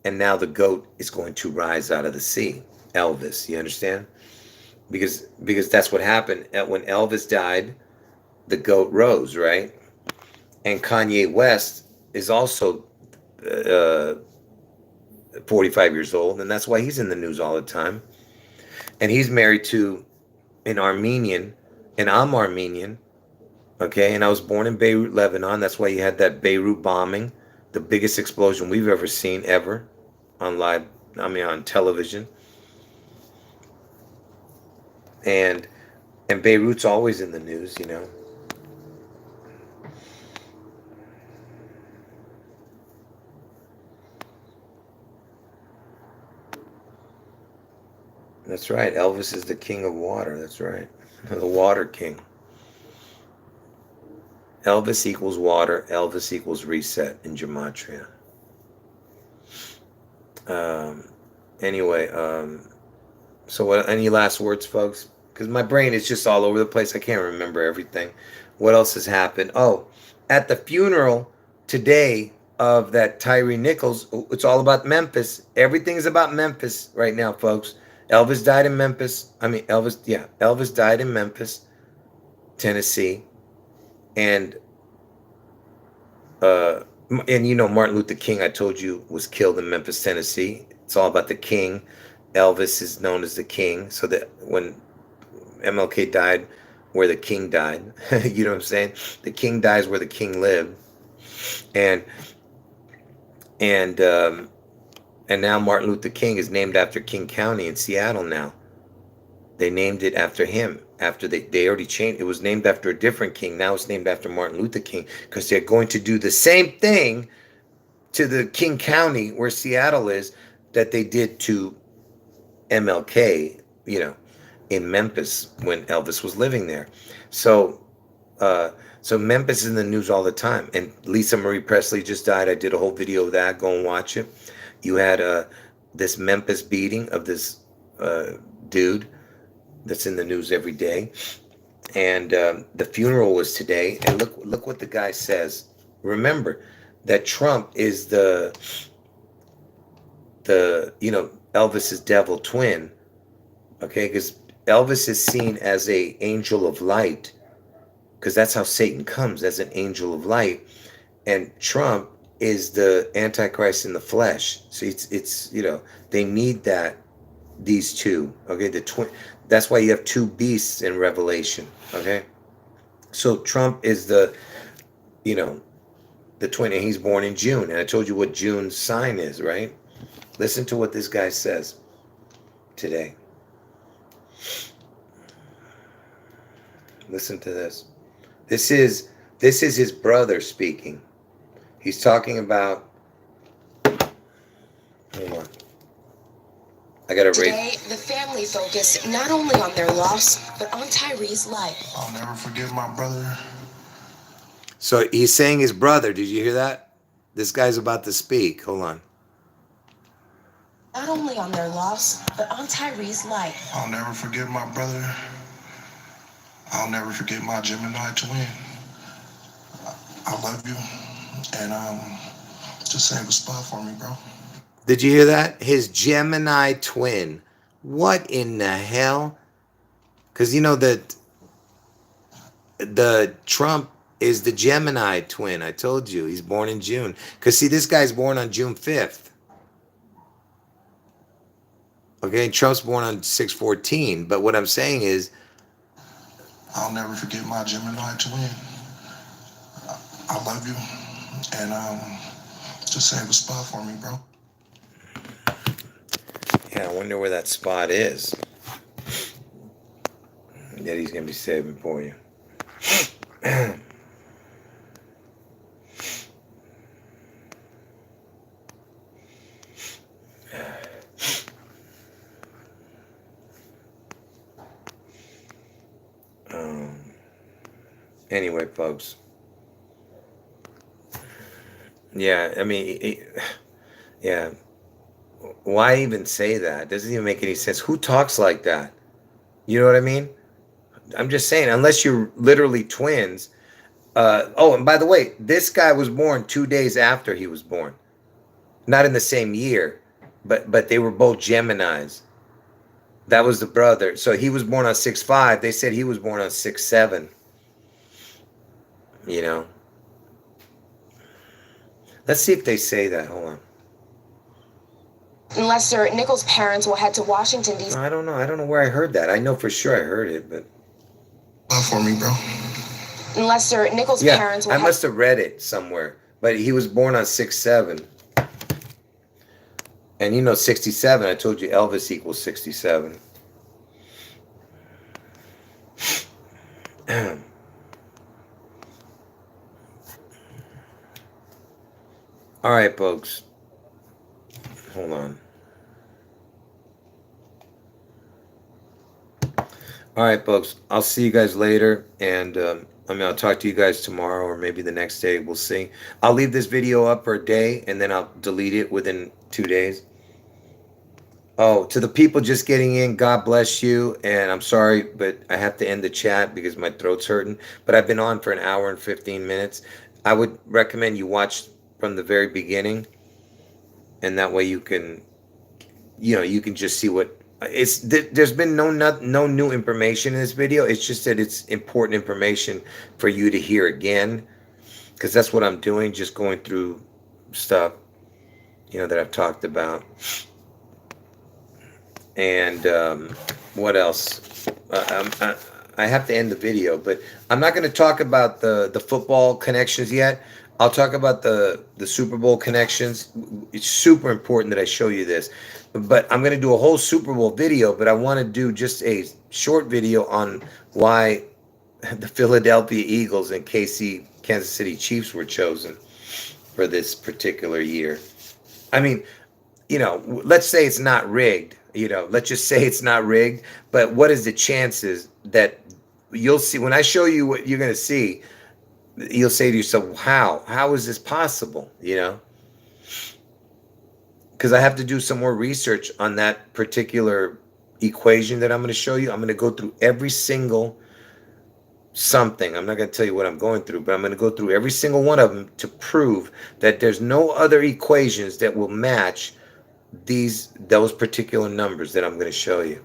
S1: and now the goat is going to rise out of the sea. Elvis, you understand? Because that's what happened when Elvis died. The goat rose, right? And Kanye West is also 45 years old, and that's why he's in the news all the time. And he's married to an Armenian, and I'm Armenian, okay? And I was born in Beirut, Lebanon. That's why you had that Beirut bombing, the biggest explosion we've ever seen ever on television. And Beirut's always in the news, That's right. Elvis is the king of water. That's right. The water king. Elvis equals water. Elvis equals reset in gematria. Um, anyway, so what? Any last words, folks? Because my brain is just all over the place. I can't remember everything. What else has happened? Oh, at the funeral today of that Tyree Nichols, it's all about Memphis. Everything is about Memphis right now, folks. Elvis died in Memphis. I mean, Elvis. Yeah, Elvis died in Memphis, Tennessee, and uh, and you know Martin Luther King. I told you was killed in Memphis, Tennessee. It's all about the king. Elvis is known as the king. So that when MLK died where the king died. You know what I'm saying? The king dies where the king lived. And and um, and now Martin Luther King is named after King County in Seattle now. They named it after him. After they already changed. It was named after a different king. Now it's named after Martin Luther King because they're going to do the same thing to the King County where Seattle is that they did to MLK, you know, in Memphis when Elvis was living there. So uh, so Memphis is in the news all the time. And Lisa Marie Presley just died. I did a whole video of that. Go and watch it. You had this Memphis beating of this uh, dude that's in the news every day. And the funeral was today. And look what the guy says. Remember that Trump is the Elvis's devil twin. Okay, because Elvis is seen as a angel of light, because that's how Satan comes, as an angel of light, and Trump is the Antichrist in the flesh. So it's they need that, these two. Okay, the twin. That's why you have two beasts in Revelation. Okay, so Trump is you know the twin, and he's born in June. And I told you what June's sign is, right? Listen to what this guy says today. Listen to this. This is his brother speaking. He's talking about. Hold on. I gotta read.
S2: Today, the family focused not only on their loss, but on Tyree's life.
S3: I'll never forgive my brother.
S1: So he's saying his brother. Did you hear that? This guy's about to speak. Hold on.
S2: Not only on their loss, but on Tyree's life.
S3: I'll never forgive my brother. I'll never forget my Gemini twin. I love you, and just save a spot for me, bro.
S1: Did you hear that? His Gemini twin. What in the hell? Because you know that the Trump is the Gemini twin. I told you he's born in June. Because see, this guy's born on June 5th. Okay, Trump's born on 6/14. But what I'm saying is,
S3: I'll never forget my Gemini twin. I love you, and just save a spot for me, bro.
S1: yeah, I wonder where that spot is that he's gonna be saving for you. Anyway, folks. Yeah, I mean, yeah. Why even say that? It doesn't even make any sense. Who talks like that? You know what I mean? I'm just saying, unless you're literally twins. Oh, and by the way, this guy was born 2 days after he was born. Not in the same year, but they were both Geminis. That was the brother. So he was born on 6/5. They said he was born on 6/7. You know. Let's see if they say that. Hold on.
S2: And Lester, Nichols' parents will head to Washington, D.C.
S1: I don't know. I don't know where I heard that. I know for sure I heard it, but
S3: Spot for me, bro.
S2: And Lester, Nichols'
S1: yeah,
S2: parents will
S1: I
S2: head...
S1: must have read it somewhere. But he was born on 6/7. And you know 67, I told you Elvis equals 67. All right, folks. Hold on. All right, folks. I'll see you guys later, and I'll talk to you guys tomorrow or maybe the next day. We'll see. I'll leave this video up for a day, and then I'll delete it within 2 days. Oh, to the people just getting in, God bless you. And I'm sorry, but I have to end the chat because my throat's hurting. But I've been on for an hour and 15 minutes. I would recommend you watch from the very beginning, and that way you can, you can just see what there's been no new information in this video. It's just that it's important information for you to hear again, because that's what I'm doing, just going through stuff, that I've talked about. And what else? I have to end the video, but I'm not going to talk about the football connections yet. I'll talk about the Super Bowl connections. It's super important that I show you this. But I'm going to do a whole Super Bowl video, but I want to do just a short video on why the Philadelphia Eagles and Kansas City Chiefs were chosen for this particular year. I mean, let's say it's not rigged. Let's just say it's not rigged. But what is the chances that you'll see when I show you what you're going to see? You'll say to yourself, how is this possible? Because I have to do some more research on that particular equation that I'm going to show you. I'm going to go through every single something. I'm not going to tell you what I'm going through, but I'm going to go through every single one of them to prove that there's no other equations that will match those particular numbers that I'm going to show you.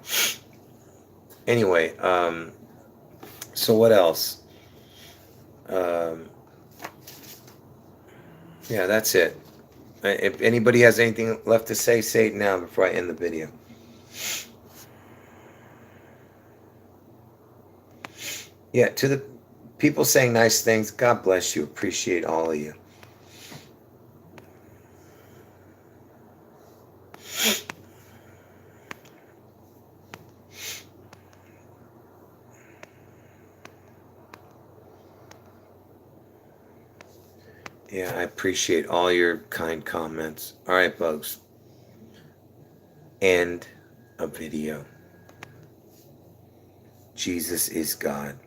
S1: Anyway, so what else? Yeah, that's it. If anybody has anything left to say it now before I end the video. Yeah, to the people saying nice things, God bless you. Appreciate all of you. Yeah, I appreciate all your kind comments. All right, folks. End of video. Jesus is God.